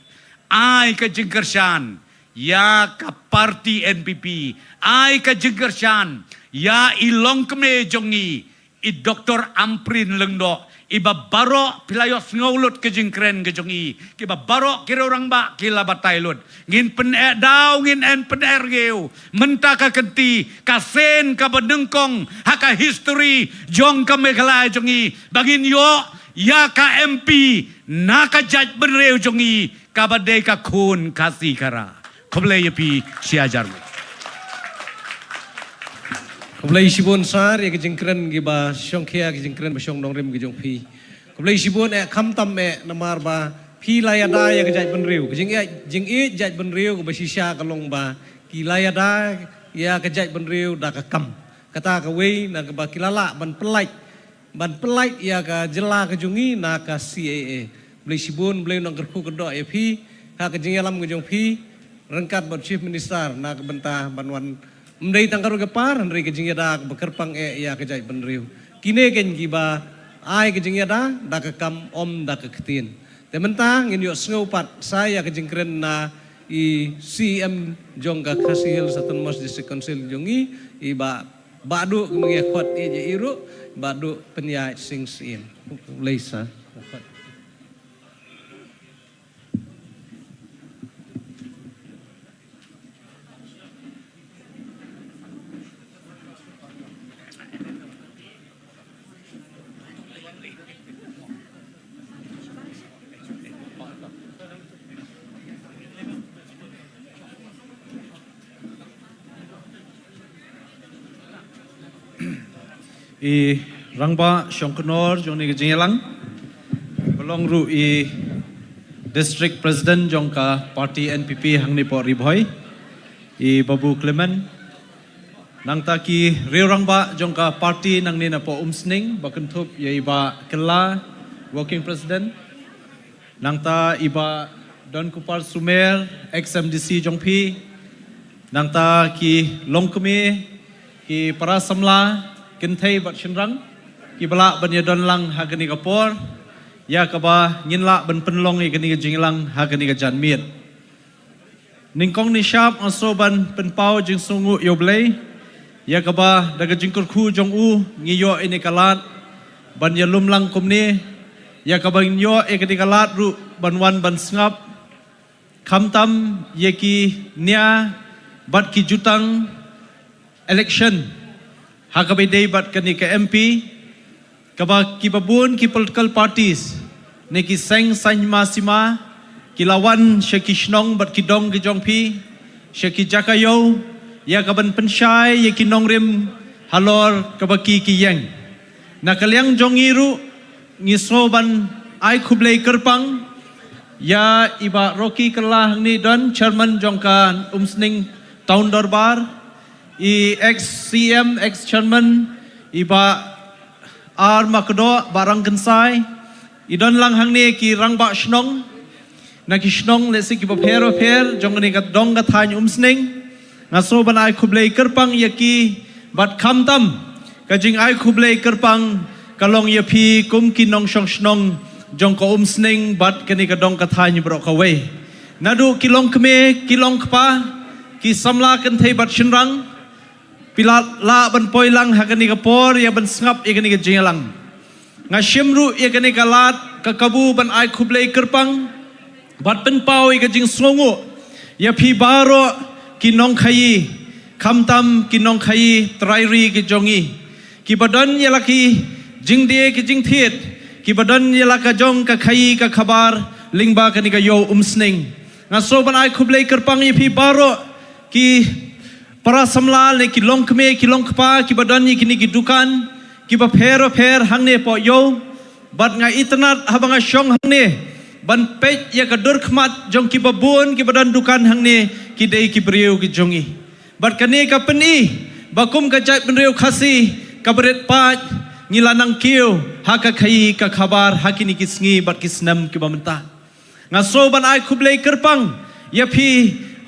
ai ka jingkersyan ya ka parti NPP ai ka jingkersyan ya ilong keme jongi i Dr. Amprin lengdo iba baro pilayos ngaulut ke jingkren ke jongi kiba baro kira orang ba kila batailut ngin pen daw ngin en pen geu mentaka kenti kasen ka benengkong haka history jong ka megala jongi bagin yo ya ka MP naka jaj benreu jongi kabade ka kun kasih kara koble yapi siajar Kublai sibon sar ya kejengkren giba syong kia kejengkren ba syong dongrim gejong pi. Kublai sibon kham tam namar ba pi layada ya kejaj benreu. Kejeng jaj benreu ba sisya kalong ba ki layada ya kejaj benreu da ka kam. Kata ka wei na ba kilala ban pelait ya ka jela kejungi na ka CAA. Kublai sibon blai nang kerku kedo ya pi ha kejeng alam gejong pi rengkat ba chief minister na ka bentah banwan Mdai tangkaru gepar, Andrei kejing yada bekerpang ya kejai benriu. Kine ken giba ai kejing yada da kekam om da keketin. Tementang in yo sngopat saya kejing keren na i CM jong ka Kasihil Satan Mas District Council jongi i badu mengikhot je iru badu penyai sing sim. Leisa. i rangba Shongkonor jong ni jingelang belong ru i district president jong ka party NPP hang ni po ribhoy i Babu Clement nang ta ki riu rangba jong ka party nang ni na po umsning bakentup ya iba kela working president nang ta iba Don Kupar Sumer XMDC jong pi nang ta ki longkumi ki para samla kinthei bat shinrang ki bala ban ya don lang ha gani kapor ya kaba nginla ban penlong i gani jinglang ha gani ga janmiet ningkong ni shap aso ban penpau jing sungu yoblei ya kaba daga jingkur khu jong u ngiyo ini kalat ban ya lumlang kumni ya kaba ngiyo e gani kalat ru ban wan ban sngap kamtam ye ki nia bat ki jutang election hakabai day bat kani ka MP kaba ki babun ki political parties ne ki seng sanyma sima ki lawan sheki shnong bat ki dong ki jongpi sheki jakayo ya kaban pensyai ye ki nongrim halor kaba ki yang na kalyang jongiru ngiso ban ai khublei kerpang ya iba Rocky kelah ni don chairman jongkan umsning tahun dorbar i ex-CM, ex-chairman, iba R. Makdo, barang kensai, idon lang hang ni ki rangba shnong, na ki shnong lesi ki bapher, jong ni kat dong kat hany umsning, ngaso ban ai khublei kerpang yaki bat kamtam, kajing ai khublei kerpang kalong yapi kum ki nong shong shnong, jong ko umsning bat kani ka dong kat hany bro kawai. Nadu kilong keme, kilong kpa, ki samla kenthei bat shinrang, pilat la ban poilang hakani ka por ya ban sngap ya kani ka jingalang nga shimru ya kani ka lat ka kabu ban ai khublei kerpang bat pen pau ya jing songo ya phi baro ki nong khai khamtam ki nong khai trairi ki jongi ki badan ya laki jing de ki jing thiet ki badan ya laka jong ka khai ka khabar lingba kani ka yo umsning nga so ban ai khublei kerpang ya phi baro ki para samla le ki long kme ki long kpa ki badani kini ki dukan ki ba pher hangne po yo bat nga internet habanga shong hangne ban page ya ka dur khmat jong ki babun ki badan dukan hangne ki dei ki briu ki jongi bat kane ka peni bakum ka jai penriu khasi ka bret pa ngilanang kiu ha ka khai ka khabar hakini ki sngi bat ki snam ki bamenta nga so ban ai khublei kerpang ya phi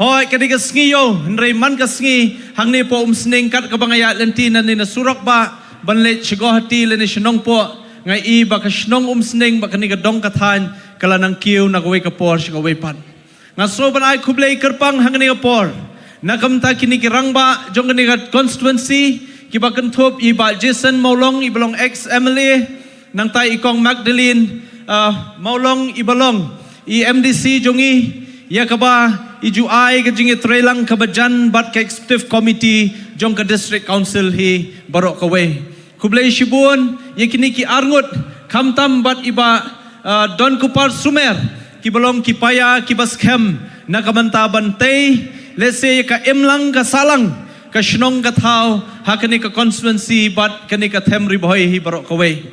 hoi kadika sngiyo hendrei man ka sngi hangne po umsning kat ka bangaya lentina ni na surok ba banle chigo hati le ni shnong po ngai i ba ka shnong umsning ba kani ka dong ka than kala nang kiu na goi ka por shi ka wei pan nga so ban ai khublei kerpang hangne ka por na kamta kini ki rangba jong ni ka constituency ki ba kan thop i ba Jason Maulong i belong ex MLA nang tai ikong Magdalene Maulong i belong i MDC jongi ya ka ba iju ai ka jingi trelang ka bajan bat ka executive committee jong ka district council hi barok ka we khublei shibun yakini ki arngut khamtam bat iba Don Kupar Sumer ki belong ki paya ki baskem na kamanta bantay lese ka imlang ka salang ka shnong ka thau hakani ka constituency bat kani ka themri boy hi barok ka we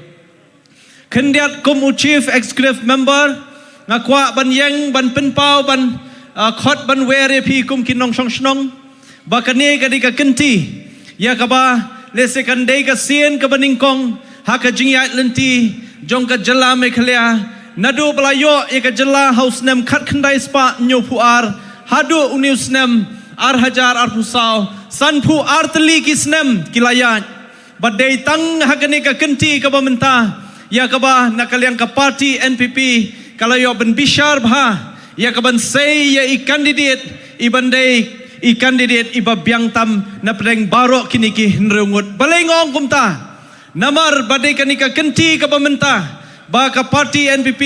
khendiat kum chief executive member ngakwa ban yang ban penpau ban khot ban were phi kum kinong shong shnong bakane ka di ka kenti ya ka ba lese kan dei ka sien ka baningkong ha ka jingya lenti jong ka jala me khlya nadu balayo ya ka jala house nem khat khandai spa nyu puar hadu unius nem ar hajar ar pusau san pu artli kisnem kilaya badai tang ha kani ka kenti ka bamenta ya ka ba nakalyang ka party NPP kalayo ben bishar bha ya kaban say ya i candidate i bandai i candidate i babyang tam na preng baro kini ki nrungut balengong kumta namar badai kani ka kenti ka bamenta ba ka party NPP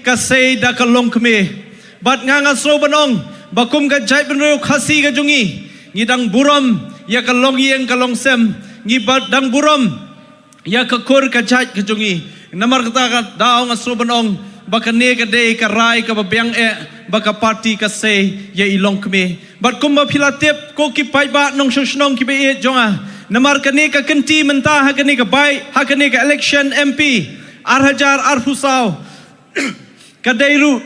ka say da ka long kme bat nga so banong bakum ka jai benru khasi ka jungi ngidang buram ya ka long yeng ka long sem ngi badang buram ya ka kur ka jai ka jungi namar kata ka daw nga so banong baka ne ka day ka rai ka babyang baka party ka say ya ilong kme bat kumba philatep ko ki pai ba nong shnong ki be jonga namar kani ka kenti mentah hakani ka bai hakani ka election MP arhajar arfusau kadairu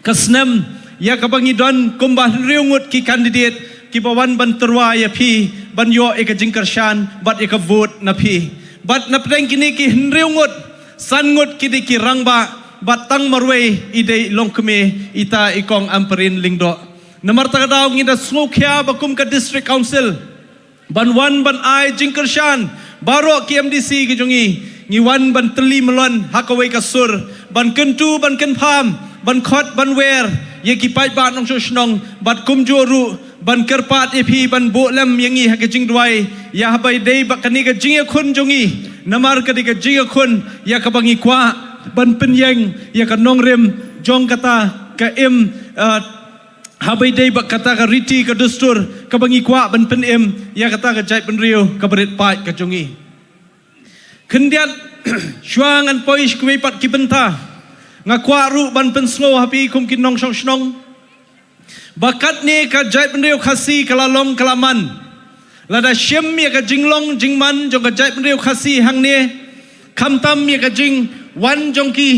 kasnem ya kabangidon kumbah riungut ki kandidat ki bawan ban terwa ya phi ban yo eka jingkarshan bat eka vote na phi bat na preng kini ki riungut sangut ki ki rangba bat tang marwei ide longkme ita ikong amperin lingdo namar tagadaw ngida sngokya bakum ka district council ban wan ban ai jingkarshan baro ki MDC ki jongi ngi wan ban teli melon hakawai kasur ban kentu ban kenpam ban khot ban wer ye ki pai ba nong shnong bat kum joru ban kerpat epi ban bolem yangi ha jing dwai ya bai dei ba kani ka jing khun jongi namar ka ka jing khun ya ka bangi kwa ban penyeng ya ka nongrem jong kata ka em habai dei ba kata ka riti ka dustur ka bangi kwa ban pen em ya kata ka jai ban rio ka berit pai ka jongi kendiat syuang an poish kuai pat ki benta ngakwa ru ban pen slow hapi kum kin nong shnong bakat ni ka jai ban rio khasi kalalong kalaman lada shem ya ka jinglong jingman jong ka jai ban rio khasi hang ne khamtam ya ka jing wan jong ki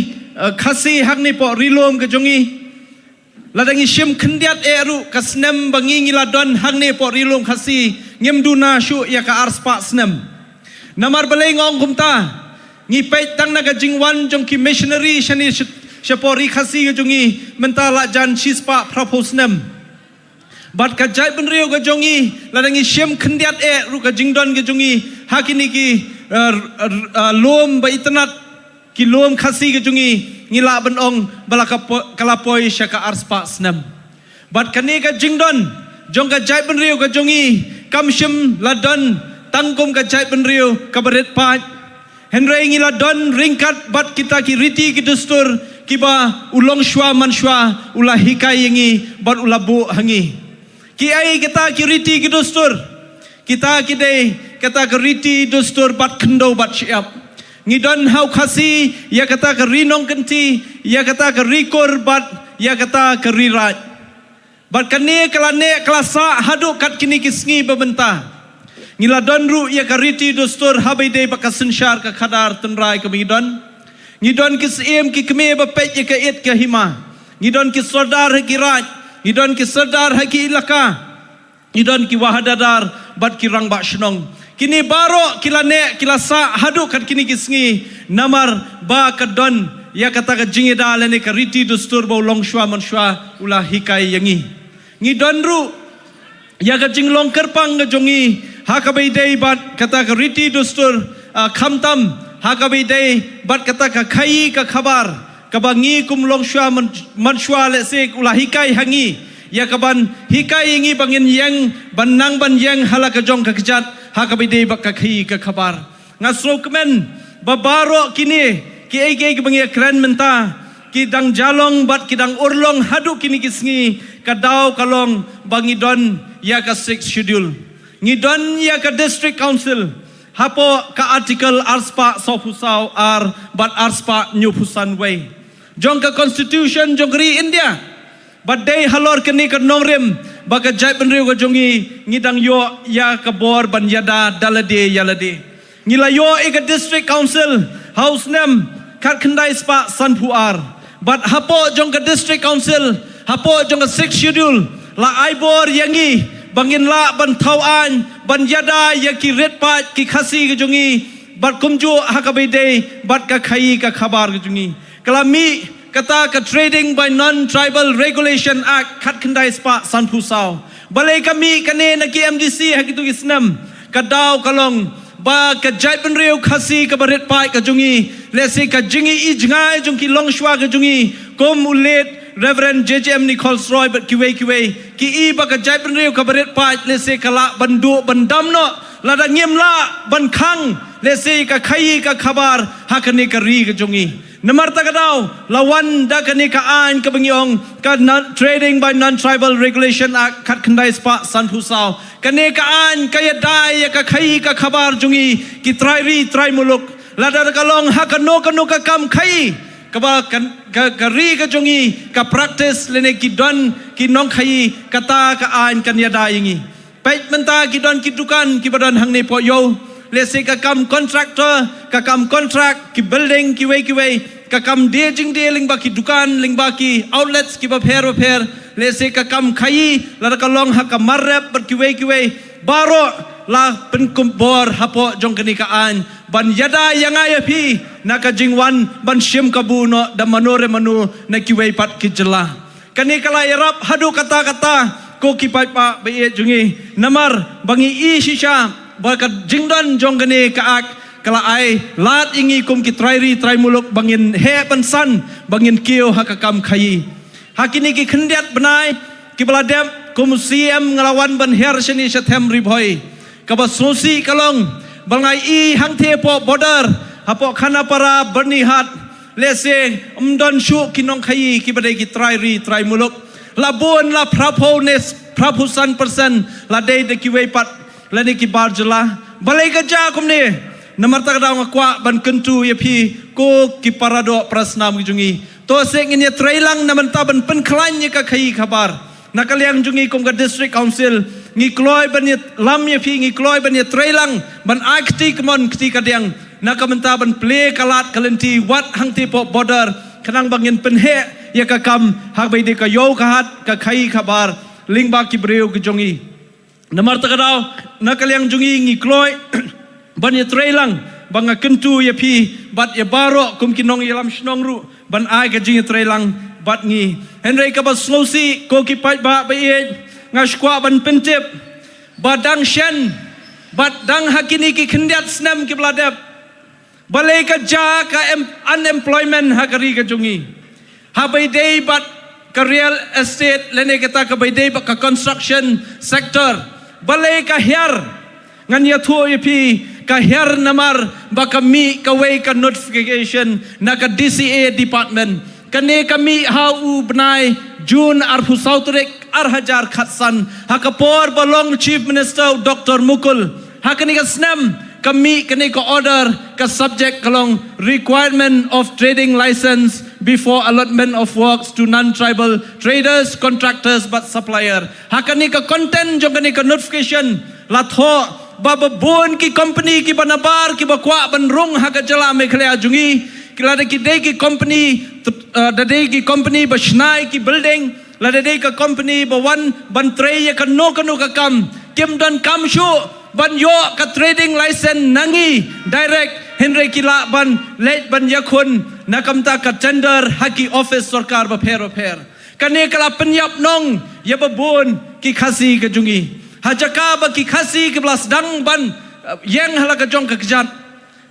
khasi hang ne po rilom ka jongi ladangi shem kendiat eru kasnem bangi ngiladon hang ne po rilom khasi ngemduna shu ya ka arspa snem namar balai ngong kumta ngi pei tang naga jingwan jong ki missionary shani shapori khasi ga jongi mentala jan chispa proposnem bat ka jai ben rio ga jongi ladangi shem khendiat ru ka jingdon ga jongi hakini ki lom ba itnat ki lom khasi ga jongi ngila ben ong balaka kalapoi shaka arspa snem bat kani ga jingdon jong ga jai ben rio ga jongi kamshim ladon tangkum ka jai ben rio kabaret pa henry ngila don ringkat bat kita ki riti ki dustur kiba ulong shwa man shwa ulah hikai yangi bat ulah bu hangi ki ai kita ki riti ki dustur kita ki dei kata ki riti dustur bat kendo bat siap ngidon hau khasi ya kata ki rinong kenti ya kata ki rikur bat ya kata ki rirat bat kani kelane kelasa haduk kat kini kisngi bebentah ngila don ru ya kariti dustur habai dei bakasen syar ka khadar tenrai ka ngidon ngidon kis em ki keme ba pet ya ka et ka hima ngidon ki sardar ha ki raj ngidon ki sardar ha ki ilaka ngidon ki wahadadar bat ki rang ba shnong kini baro kilane kilasa hadu kat kini kisngi namar ba ka don ya kata ka jingeda lene ka riti dustur ba long shwa man shwa ulah hikai yangi ngidon ru ya ka jinglong kerpang ga jongi hakabai dei bat kata ka riti dustur khamtam hakabai dei bat kata ka khai ka khabar kabangi kumlong shwa man shwa le se ulah hikai hangi ya kaban hikai ngi bangin yang banang ban yang halaka jong ka kejat hakabai dei bat ka khai ka khabar ngasro kemen babaro kini ki ai ke bangi kran menta ki dang jalong bat ki dang urlong hadu kini kisngi kadau kalong bangi don ya ka 6 schedule ngidon ya ka district council hapo ka article arspa sofusau ar bat arspa new pusan way jong ka constitution jongri India but day halor kini ka nongrem baka jai benriu ka jongi ngidang yo ya ka bor ban yada dalade yalade ngila yo e ka district council house nem kat khandai spa sanpu ar but hapo jong ka district council hapo jong ka 6 schedule la aibor yangi bangin la ban tauan ban yada ya ki red pat ki khasi ke jongi bat kumju hakabai dei bat ka khai ka khabar ke jongi kalami kata ka trading by non tribal regulation act khat khandai spa sanpu sao balai kami kane na ki MDC hakitu isnam kadau kalong ba ka jai ben reu khasi ka baret pai ka jongi lese ka jingi i jingai jongki long shwa ka jongi kom ulet Reverend JJM Nichols Roy but kiwe ki i baka jai ben reu kabaret pa lese kala bandu bandam no lada ngiem la ban khang lese ka khai ka khabar hakane ka ri ka jongi namar ta kadau lawan da kane ka an ka bangyong ka trading by non tribal regulation act khat khandai spa sanpu sao kane ka an ka yadai ka khai ka khabar jongi ki trai muluk lada kalong hakano ka kam khai kaba ka ri ka jongi ka practice lene ki don ki nong khai kata ka an kan yada yingi pait menta kidon kidukan kibadon hang ni po yo lese kakam contractor kakam contract ki building ki way kakam de jing de ling ba ki dukan ling ba ki outlets ki ba pher lese kakam khai la ka long ha ka marrep ber ki way baro la penkum bor hapo jong kani ka an ban yada yangaya pi naka jingwan ban shim kabuno da manore manu na ki way pat ki jela kani kala yarap hadu kata ko ki pai pa be jungi namar bangi I shisha bakat jingdon jong kani ka ak kala ai lat ingi kum ki trai muluk bangin he pan san bangin kio hakakam khai hakini ki khendiat benai ki baladem kum CM ngelawan ban her seni Septem ribhoi kaba sosi kalong bangai I hang the po border hapo khana para bernihat lese umdon shu kinong khai ki badai ki trai muluk labun la prapusan persen la day de ki way pat la ni ki barjala balai ka ja kum ni namar tak daw ngakwa ban kentu ya pi ko ki parado prasnam jungi to se ngin ya trailang naman ta ban pen klan ya ka khai khabar nakaliang jungi kum ka district council ngi kloy ban ya lam ya pi ngi kloy ban ya trailang ban akti kemon kti kadang nakamenta ban play kalat kalenti wat hang ti po border kanang bangin penhe ya kakam hak bai de ka yo kahat ka khai khabar lingba ki breu ki jongi namar takadaw nakaliang jungi ngi kloy ban ya trailang banga kentu ya pi bat ya baro kum kinong yalam shnong ru ban ai ka jing trailang bat ngi henry ka bas slosi ko ki pai ba bai ngashkwa ban pentip badang shen bat dang hakini ki khendiat snam ki bladep balai ka ja ka unemployment hakari ka jungi habai day bat ka real estate lene kata ka bai day ba ka construction sector balai ka her ngan ya thu pi ka her namar ba ka mi ka way ka notification na ka DCA department kane kami hau benai June arfu sautrek hajar khatsan hakapor balong chief minister Dr. Mukul hakani ka snam kami kini ko order ka subject kalong requirement of trading license before allotment of works to non-tribal traders, contractors but supplier. Hakani ka content jong kani ka notification latho baba bon ki company ki banabar ki bakwa banrung hakajala mekhlea jungi kilada ki day ki company the day ki company bashnai ki building lada day ka company bawan bantrey ka no ka kam kim dan kam shu ban yo ka trading license nangi direct henry kila ban late ban yakun nakamta ka tender haki office sarkar ba pher kane kala penyap nong ya babun ki khasi ka jungi hajaka ba ki khasi ki blas dang ban yeng hala ka jong ka kjat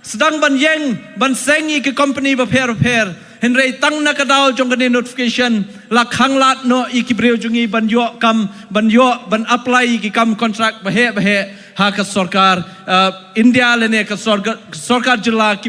sedang ban yeng ban sengi ki company ba pher henry tang na ka daw jong ka notification la khanglat no ikibreu jungi ban yo ban apply ki kam contract ba he hak sarkar India lene ka sarkar jila ki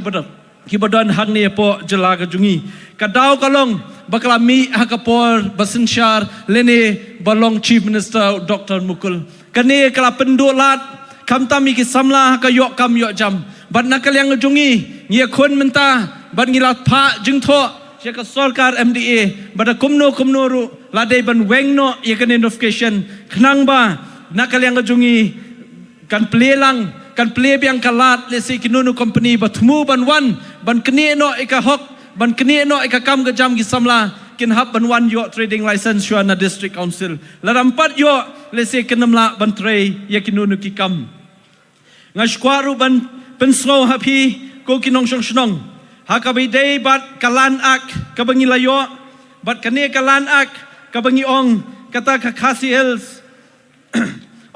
badon hang ne po jila ka jungi kadaw kalong baklami hakapor basinshar lene balong chief minister Dr. Mukul kane kala pendolat kamtami ki samla ka yo kam yo jam bat nakaliang jungi ngia khon menta bat ngilat pha jingtho ya ka sarkar MDA bada kumno ru lade ban wengno ya kane notification khnang ba nakaliang jungi kan plelang kan play biang kalat lesi kinunu company batmu ban wan ban kene no ika hok ban kene no ika kam gajam gi samla kin hab ban wan yo trading license shua na district council la rampat yo lesi kenamla ban trei ya kinunu ki kam ngashkwaru ban penslo hapi ko kinong shnong hakabi day bat kalan ak kabangi layo bat kane kalan ak kabangi ong kata ka khasi hills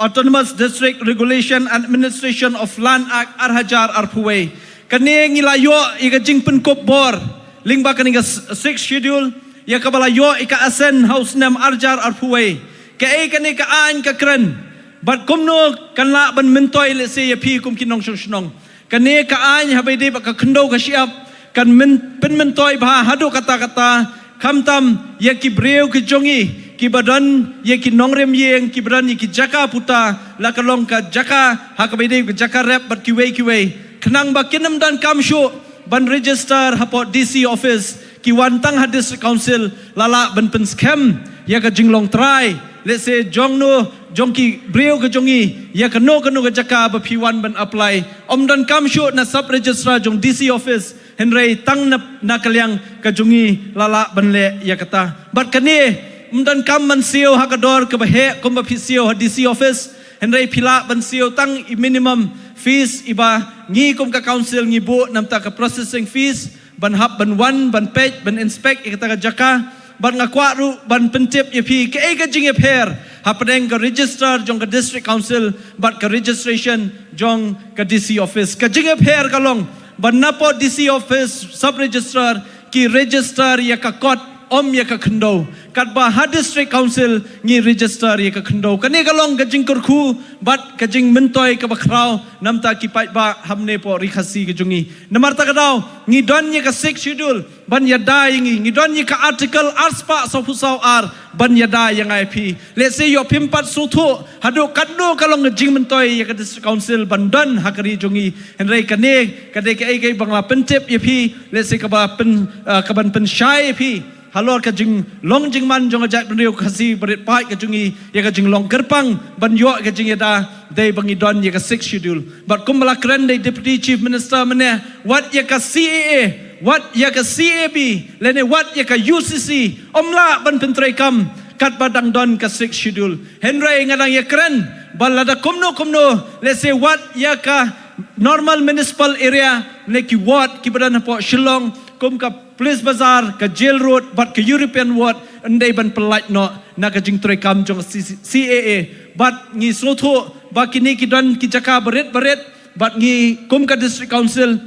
Autonomous District Regulation and Administration of Land Act Arhajar Arpuwe. Kani ngilayo ika jingpen kop bor. Lingba kani ka 6th schedule. Ya kabalayo ika asen house nam Arjar Arpuwe. Kaya kani ka an ka kren. But kumno kanla ban mentoy lese ya pi kum kinong shnong. Kani ka an habay di baka kendo ka siap. Kan pen mentoy bah hado kata-kata. Kamtam ya ki breu ki jongi. Ki badan ye ki nongrem yeng ki badan ye ki jaka puta la kalong ka jaka hakabide ki jaka rep bat ki way khnang ba kinam dan kam shu ban register hapo DC office ki wantang ha district council lala ban pen scam ya ka jinglong try let's say jongno jongki brio ke jongi ya kano ke jaka ba P1 ban apply om dan kam shoot na sub registrar jong DC office henry tang na kalyang ke jongi lala ban le ya kata bat kani dan kam man sio hakador ke bahe kom ba sio DC office henry pila ban sio tang minimum fees iba ngi kom ka council ngi bu namta ka processing fees ban hab ban wan ban page ban inspect ikata ka jaka ban ngakwa ru ban pentip yapi ke ka jing her hapdeng ka register jong ka district council bat ka registration jong ka DC office ka jing her kalong ban napo DC office sub registrar ki register ya ka kot om ya ka khndo kat ba ha district council ngi register ya ka khndo kane kalong ka jing kurkhu bat ka jing mentoi ka bakrau namta ki pai ba hamne po rikhasi ka jungi namarta ka daw ngi don ya ka 6 schedule ban ya dai ngi don ya ka article arspa so pusau ar ban ya dai yang IP let's say yo pimpat suthu hadu kadno kalong jing mentoi ya ka district council ban don hakari jungi henry kane kade ka ai bangla pentip ya pi let's say ka ba pen ka ban pen shai pi halor ka jing long jing man jong ajak brio khasi berit pai ka jungi ya ka jing long kerpang ban yo ka jing da dei bangi don ya ka 6 schedule but kumala kren dei deputy chief minister mane what ya ka CAA what ya ka CAB lene what ya ka UCC omla ban pentrai kam kat badang don ka 6 schedule henry ngadang ya kren balada kumno let's say what ya ka normal municipal area neki ward ki badan po Shillong kum ka police bazar ka jail road but ka European ward andai ban pelait no na ka jing troi kam jong CAA but ngi sotho ba kini ki don ki jaka baret but ngi kum ka district council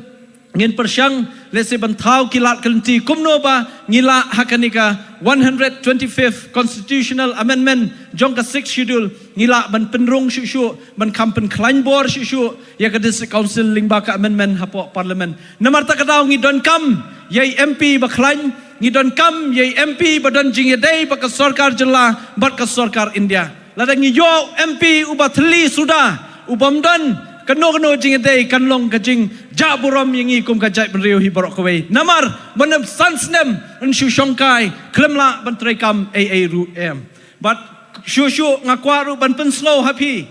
ngin persyang lese ban thau ki lat kalenti kumno ba ngila hakanika 125th constitutional amendment jong ka 6 schedule ngila ban penrung shu ban kampen kleinbor shu ya ka district council lingba ka amendment hapo parliament namarta ka daw ngi don kam yai MP ba klain ngi don kam yai MP ba don jing dei ba ka sarkar jilla bat ka sarkar India lada ngi yo MP uba thli suda ubam don kano jing dei kanlong ka jing jaburam yangi kum ka jai brio hi barok kawai namar banam sansnem an shu shongkai klemla ban trai kam AA ru em but shu ngakwaru ban pen slow happy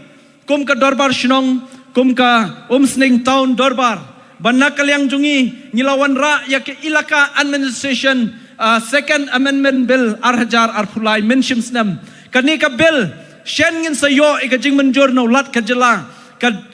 kum ka dorbar shnong kum ka sning town dorbar ban nakalyang jungi ngilawan ra ya ke ilaka administration second amendment bill arhajar arphulai mentions nam kani ka bill shen ngin sayo ika jing menjur no lat ka jela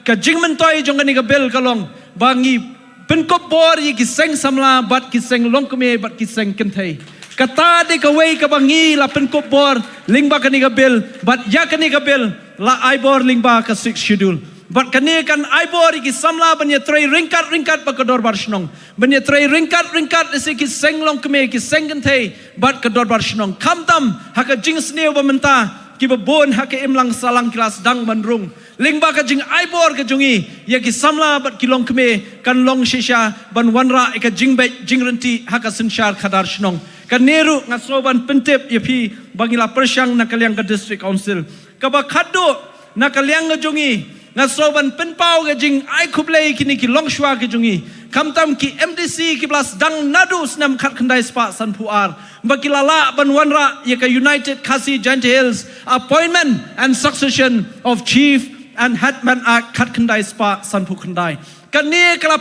ka jing mentoi jong kani ka bill kalong bangi penkop bor yi ki seng samla bat ki seng longkme bat ki seng kenthai kata de ka wei ka bangi la penkop bor lingba kani ka bill bat ya kani ka bill la ai bor lingba ka 6 schedule bat kani kan ai bor ki samla ban ya trei ringkat ba ka dor bar shnong ban ya trei ringkat ese ki seng longkme ki seng kenthai bat ka dor bar shnong kamtam haka jing sneu ba menta ki ba bon haka imlang salang kelas dang bandrung lingba ka jing aibor ka jungi ya ki samla bat ki long kme kan long shisha ban wanra ka jing be jing renti haka sinshar khadar shnong kan neru ngasoban pentep ya pi bangila persyang na kalyang ka district council ka ba khaddo na kalyang ka jungi ngasoban penpau ka jing ai khublei kini ki long shwa ka jungi kamtam ki MDC ki blas dang nadu snam khat khandai spa sanpuar bakilala ban wanra ya ka United Khasi Giant Hills appointment and succession of chief and Hetman Khat Khandai Spa Sanpu Khandai kani kala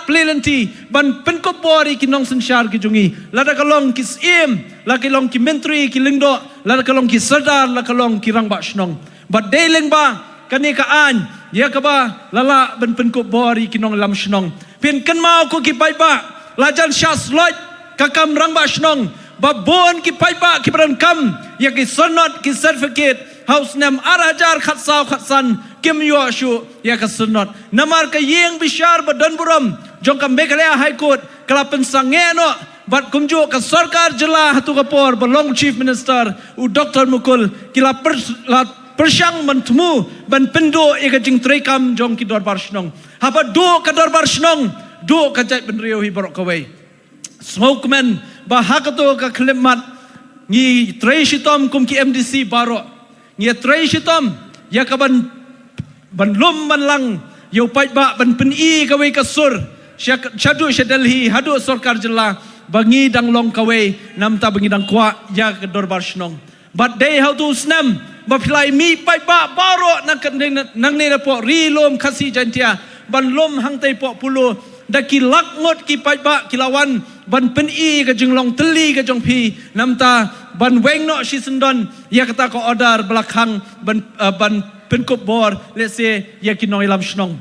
plelanti ban penkopori ki nong sensyar ki jungi lada kalong ki sim la kalong ki menteri ki lingdo lada kalong ki sardar la kalong ki rangba shnong but de lingba kani ka an ya ka ba lala ban penkopori ki nong lam shnong pin kan mau ko ki pai ba lajan syas loj kakam rangba shnong babon ki pai ba ki bran kam ya ki sonot ki certificate house name arajar khatsan kim yoshu ya ka sunot namar ka yeng bishar badan buram jong ka mekalaya high court kala pensangeno bat kumjo ka sarkar jela hatu kapor balong chief minister u dr mukul kila persyang mentemu ban pendo e ka jing trekam jong ki dorbar shnong haba do ka dorbar shnong do ka jai benrio hi borok kawai smokeman ba hakato ka klemat ni treshitom kum ki MDC baro ni treshitom ya ka ban lum ban lang yo pai ba ban pen i ka wei ka sur syadu syadalhi hadu sarkar jela bangi dang long ka wei nam ta bangi dang kwa ya ka dorbar shnong but they how to snam bapilai mi pai ba baro nang ne po rilom khasi jantia ban lom hang tai po pulo da ki lak ngot ki pai ba kilawan ban pen i ka jinglong teli ka jong phi namta ban weng no shi sundon ya kata ko order belakang ban pen kop bor let's say ya ki noi lam snong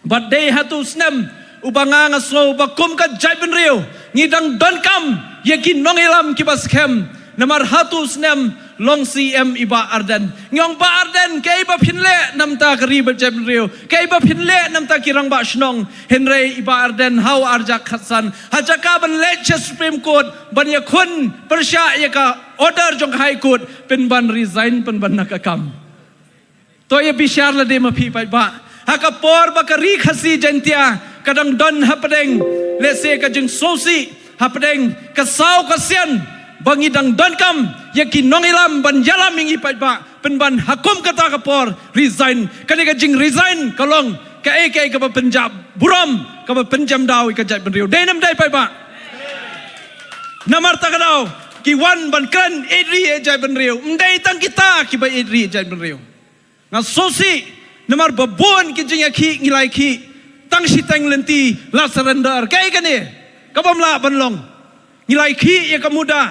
but they had to snam ubanga nga slow ba kum ka jai ben rio ngidang don kam ya ki nong ilam ki bas kem namar hatu snam long cm iba arden ngong ba arden kay ba phinle namta kari ba jai ben rio kay ba phinle namta kirang ba snong henry iba arden how arjak khatsan hajaka ban lecture supreme court ban ya khun persya ya ka order jong high court pen ban resign pen ban nakakam to ye bishar la de ma phi pai ba haka por ba kari khasi jantia kadang don hapdeng let's say ka jing sosi hapdeng ka sau ka sian bangi dang don kam yakin nongilam ban yalam ingi pai ba pen ban hakum kata ka por resign kani ka jing resign kalong ka ek ka Punjab buram ka penjam daw ka jai ben riu denam dai pai ba namar ta kadau ki wan ban kan edri e jai ben riu mdai tang kita ki ba edri jai ben riu nga sosi namar babon ki jing yakhi ngilai ki tang si tang lenti la surrender kai kani kabam la banlong ngilai ki ya kamuda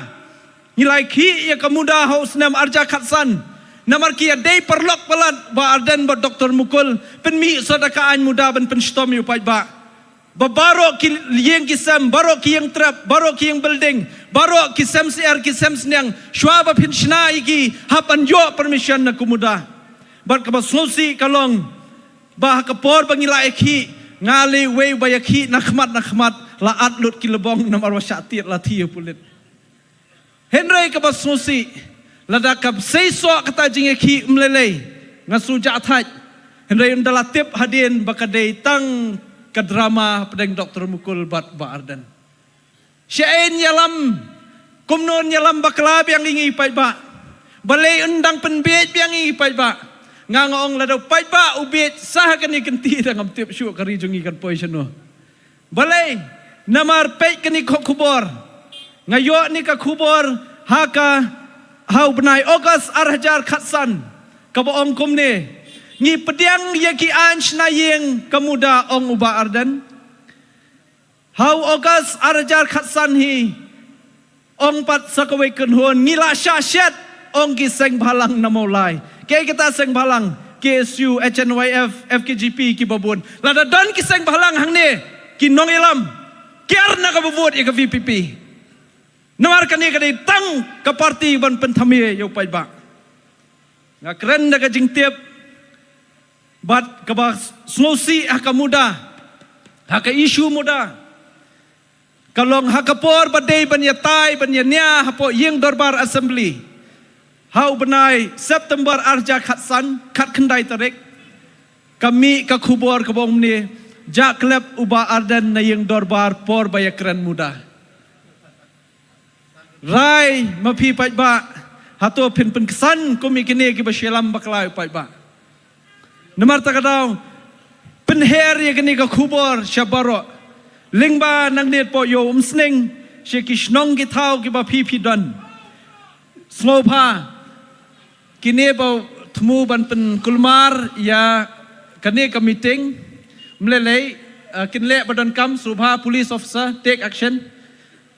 ngilai ki ya kamuda haus nam arja khatsan namar ki dei perlok pelat ba arden ba doktor mukul pen mi sadaka an muda ban pen stom yu pai ba baro ki yeng ki sam baro ki yang trap baro ki yang building baro ki sam cr ki sam snang shwa ba phin shna iki hapan yo permission na kumuda bat ka ba sosi kalong ba ka por bangila ki ngali we ba yakhi nakhmat la atlut ki lebong namar wasyatir la thiu pulit henry ka ba sosi lada kap seiso kata jinge ki mlelei ngasu jathaj henry undala tip hadin bakadei tang ka drama pedeng doktor mukul bat ba ardan syain yalam kumnon yalam baklab yang ingi pai ba balai undang penbet yang ingi pai ba ngangong ladaw pai ba ubit sah kani kenti dangam tip syu kari jungi kan poiseno balai namar pei kani khubor ngayo ni ka khubor haka hau benai August arhajar khatsan kaboong kumne ngi pediang yaki anch na yeng kamuda ong uba ardan hau August arhajar khatsan hi ong pat sakawe kunhon ngila syashat ong ki seng balang namolai kay kita seng balang KSU HNYF FKGP ki babun lada don ki seng balang hangne ki nong ilam kiar na ka babut ka VPP namar kani kadai tang ka parti ban pentamie yo pai ba nga keren na ka jingtip bat ka ba slosi haka muda haka isu muda kalong haka por badai ban ya tai ban ya nya hapo yeng dorbar assembly hau benai September arja khatsan khat khandai tarek kami ka khubor ka bom ni ja klep uba ardan na yeng dorbar por baya keren muda rai mapi pai ba hato pin pin kesan kumi kini ki basyalam baklai pai ba namar takadau penher ya kini ka khubor syabaro lingba nang net po yo umsning shekishnong ki thau ki ba phi don slopa kini ba thmu ban pen kulmar ya kani ka meeting mlelei kinle badon kam subha police officer take action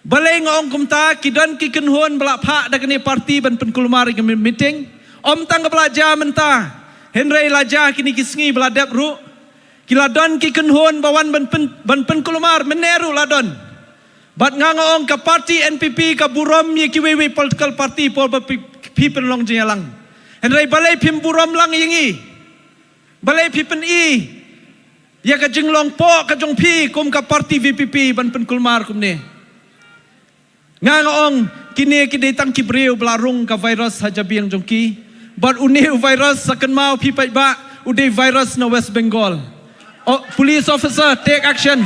balai ngong kumta kidan ki kenhon bala pha da kani parti ban pen kulmar ki meeting om tang bala ja menta henry laja kini kisngi bala dep ru kiladon ki kenhon bawan ban pen kulmar meneru ladon bat ngangong ka parti NPP ka burom ye ki wewe political party por people long jalang henry balai pim burom lang yingi balai pipen i ya ka jinglong po ka jong pi kum ka parti VPP ban pen kulmar kum ne ngangong kini kidai tang kibreu belarung ka virus hajabi yang jongki but uni virus sakan mau pi pai ba udai virus na West Bengal police officer take action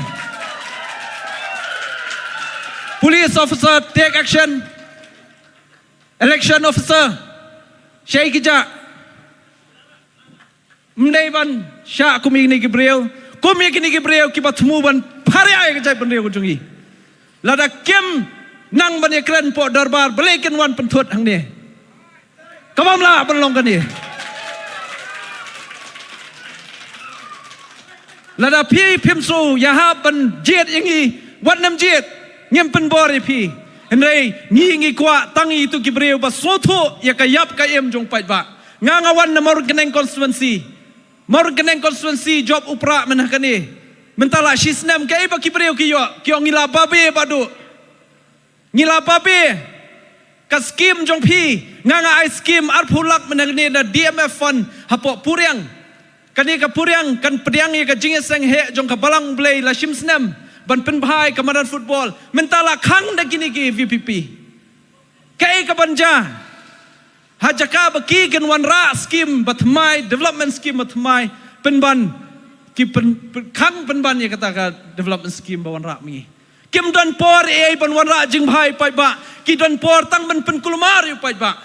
police officer take action election officer syai kija mdai ban sya kumi ni kibreu ki batmu ban phare ai ka jai ban reu jongi lada kem nang ban ekran po darbar belekin wan penthut hang ne Kamam la penlong kan ni. Lada pi pimsu ya ha ban jet yangi wan nam jet ngem pen bori pi. Henry ngi kwa tangi itu kibreu ba soto ya kayap ka em jong pai ba. Ngangawan na Morganeng constituency. Morganeng constituency job upra menah ni. Mentala sisnam kay ba kibreu kiyo ngila babe badu. Ngila babe ka skim jong pi nganga ai skim arphulak menah ni na DMF fund hapo puriang. Kani ka puriang kan pediang ya ka jingeseng he jong ka balang blay la simsnam ban penbhai kamaran football mentala khang da kini ki VPP kai ka banja hajaka baki kan wanra scheme batmai development scheme batmai penban ki khang penban ya kata ka development scheme ba wanra mi kim don por ai ban wanra jing bhai pai ba ki don por tang ban pen kulmar yu pai ba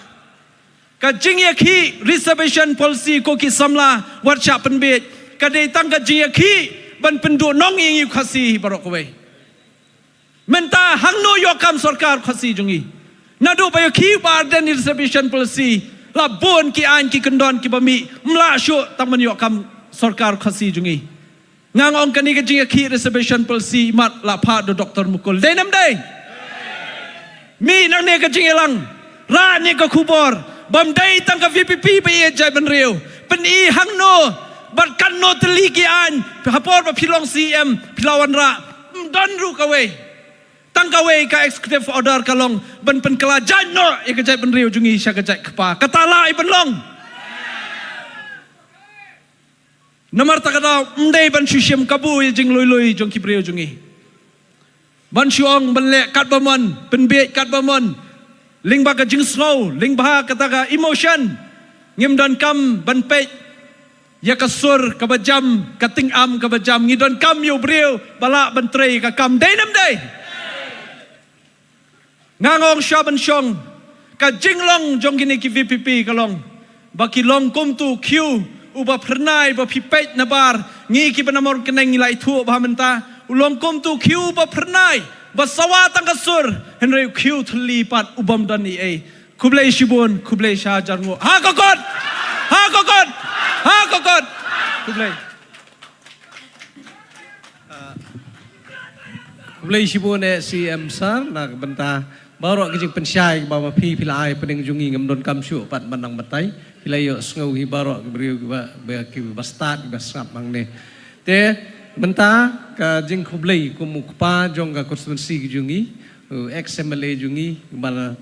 ka jing ya khi reservation policy ko ki samla warcha penbe ka dei tang ka jing ya khi ban pendu nong ing khasi barok we menta hangno yokam sarkar khasi jungi nadu bayo khi bar den reservation policy la bon ki an ki kendon ki bami mla shu tang man yokam sarkar khasi jungi ngangong kani ka jinga khi reservation policy mat la pha do Dr. Mukul denam dei mi nang ne ka jinga lang ra ne ka khubor bam dei tang ka VPP ba ye jai ban riu pen I hangno bat kan no teli ki an hapor ba philong CM philawan ra don ru ka we tang ka we ka executive order ka long ban pen kala jan no e ka jai ban riu jungi sha ka jai kpa katala I ban long namar ta ka da mdei ban shushim kabu jing loi loi jong ki riu jungi ban shuong ban le kat ba mon pen be kat ba mon ling ba ka jing snow ling ba ka ta ka emotion ngim don kam ban pe ya kasur kabajam kating am kabajam ngidon kam yu breu bala bentrai ka kam denam dei ngangong shaban shong ka jinglong jong gini ki VPP kalong baki long kum tu q uba pernai ba pipet nabar ngi ki banamor keneng nilai thu ba menta ulong kum tu q ba pernai ba sawa tang kasur henry q thli pat ubam dan ni e kublai shibun kublai sha jarngo ha kokot ha kokot kublai shibun e CM sar na benta baru kijing pensyai bawa pi pilai pening jungi ngamdon kamsyu pat manang batai pilayo sngau hi baru beriu ba ki bastat basap mangne te benta ka jing kublai kumukpa jong ka konstituensi jungi XMLA jungi bala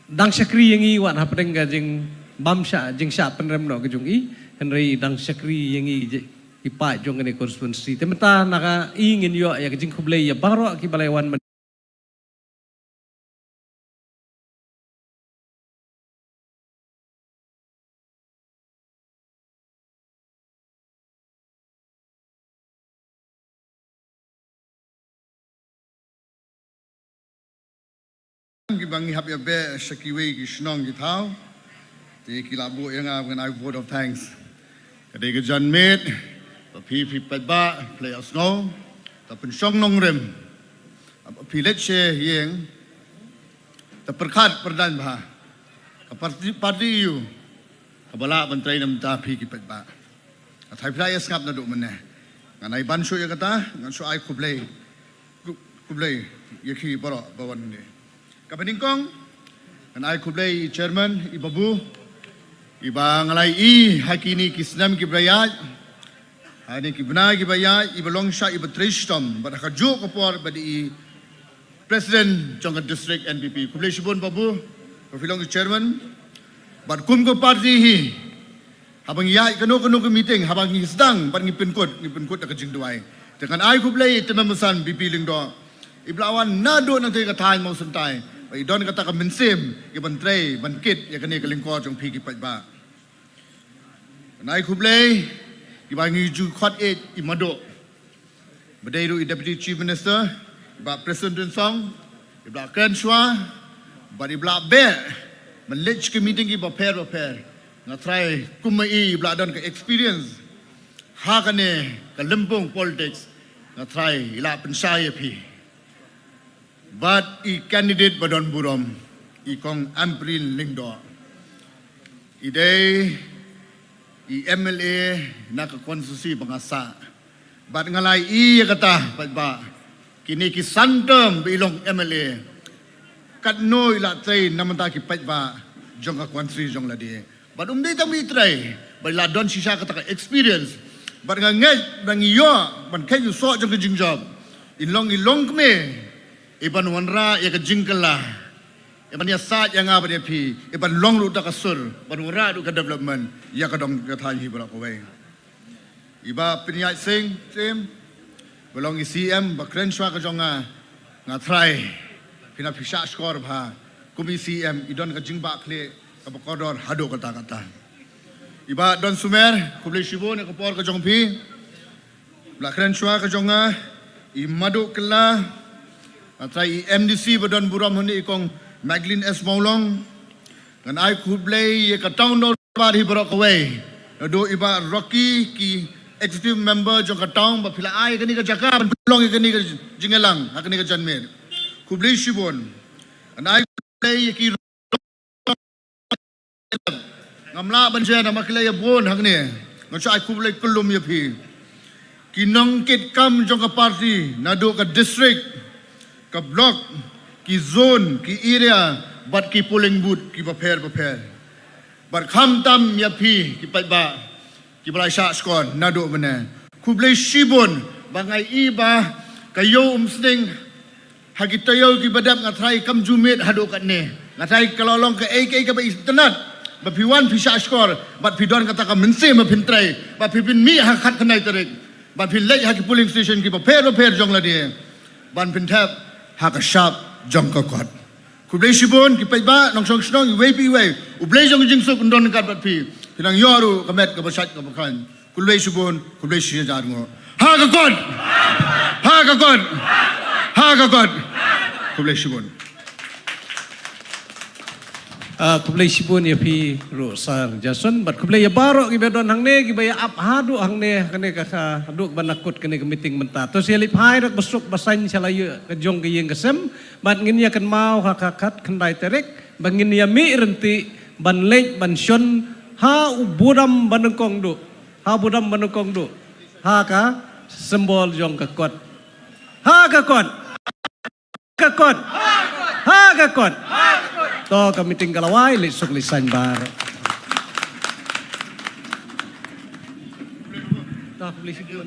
dang syakri yangi wan hapeng ka jing bamsha jing sya penrem no ka jungi henry dang syakri yangi ipa jong ni konstituensi te benta naka ingin yo ya jing kublai ya baru ki balaiwan ki bangi hap ya be shakiwe ki shnong ki thau te ki labu yang when I vote of thanks kade ke jan met pa phi pat ba play us no ta pen shong nong rem pi let she yeng ta perkhat perdan ba ka parti yu ka bala bantrai nam ta phi ki pat ba ka thai play skap na do mane nganai ban shu ya kata ngan shu ai kublai yeki baro bawan ne Kapaningkong, kan ay kublay chairman, ibabu, iba ngalay hakini kisnam kibrayat, hani kibna kibrayat, iba long siya, iba trishtom, but nakajo ko por, but president Chongkat district NPP, kublay shibon babu, profilong chairman, but kum ko party hi, habang iya kano meeting, habang hisdang, but ngipinkot nakajing duway. Tekan ay kublay, timamasan, bipiling do, iblawan na do ng tayo katahan mo santay, ay doon kata ka mensim, ibantray, bankit, ya kani kalingkot yung pigi pa ba. Kanay kublay, iba ngi ju khot it imado. Badayru Deputy Chief Minister, iba President Song, iba Ken Shwa, iba be, manlich ke meeting iba pair. Na try kumai iba doon ka experience. Ha kani kalimpong politics, na try ila pensaya pi. But I candidate badon burom, I kong April lingdo. Ide MLA nak konstitusi bangsa. Bat ngalai kata ba kini ki santem bilong MLA. Kat noi la trai namanta ki ba jong ka konstitusi jong la dia. Bat umdai tam trai bala don shisha kata experience. Bat ngai bang yo ban kai you so jong jing job. Ilong kme iban wanra ya ka jingkala. Iban ya saat yang apa dia pi iban long lu tak kasur ban wanra du ka development ya ka dong ka thai hi bala ko wei. Iba penyai sing tim belong CM bakren shwa ka jonga ngatrai pina pisha skor bha kumi CM idon ka jingba kle ka bakodor hado kata iba don sumer kuble shibo ne ka por ka jongpi bakren shwa ka jonga I madu kala ngatrai MDC badon buram honi ikong Maglin S Maulong ngan ai kuble ye ka town do ba hi bro ka wei do iba Rocky ki executive member jong katong ba pila ai kani ka jaka long kani ka jingelang kani ka janmer kubli shibon anai play ki ngamla banja na makilay bon hakne ngacha ai kubli kulum ya phi kinong kit kam jong ka party nado ka district ka block ki zone ki area bat ki polling booth ki prepare bar kham tam ya phi ki ba ki balai syak skon nado bena kublai shibon bangai iba kayo umsning hagitayo ki badap ngatrai kam jumit hado kat ne ngatrai kalolong ke ai ka ba internet ba piwan pi syak skor bat pidon kata ka mense ma pintrai ba pipin mi ha khat kanai tarik ba pin lej ha ki polling station ki ba per jong la dia ban pin tap ha ka sharp jong ka kot kublai shibon ki ba nong song snong wei pi wei ublai jong jing sok ndon kat bat pi Pinang yoru kamet ka basat ka bakan. Kulay subon, kulay siya jar ngo. Ha ka god. Kulay subon. Kublai sibun ya pi rusar jason bat kublai ya baro ki bedon hang ne ki baya ap hadu hang ne kene ka haduk banakut kene ke meeting menta to si lip hai rak besuk basain salayu ke jong ke yeng kesem bat ngin ya kan mau hakakat kendai terek bangin ya mi renti ban lej ban shon ha budam banengkong du ha ka simbol jong ka kot ha ka kot to ka meeting kalawai lisuk lisan bar to beli sidun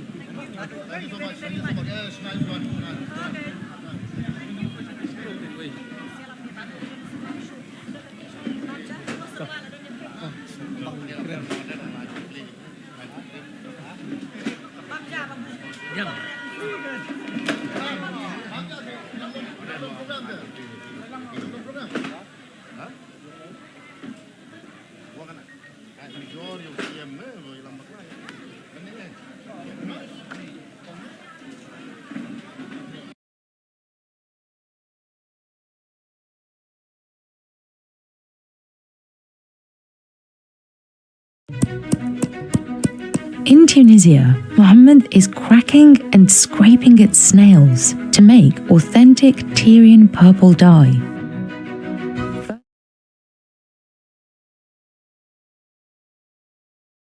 In Tunisia, Mohammed is cracking and scraping its snails to make authentic Tyrian purple dye.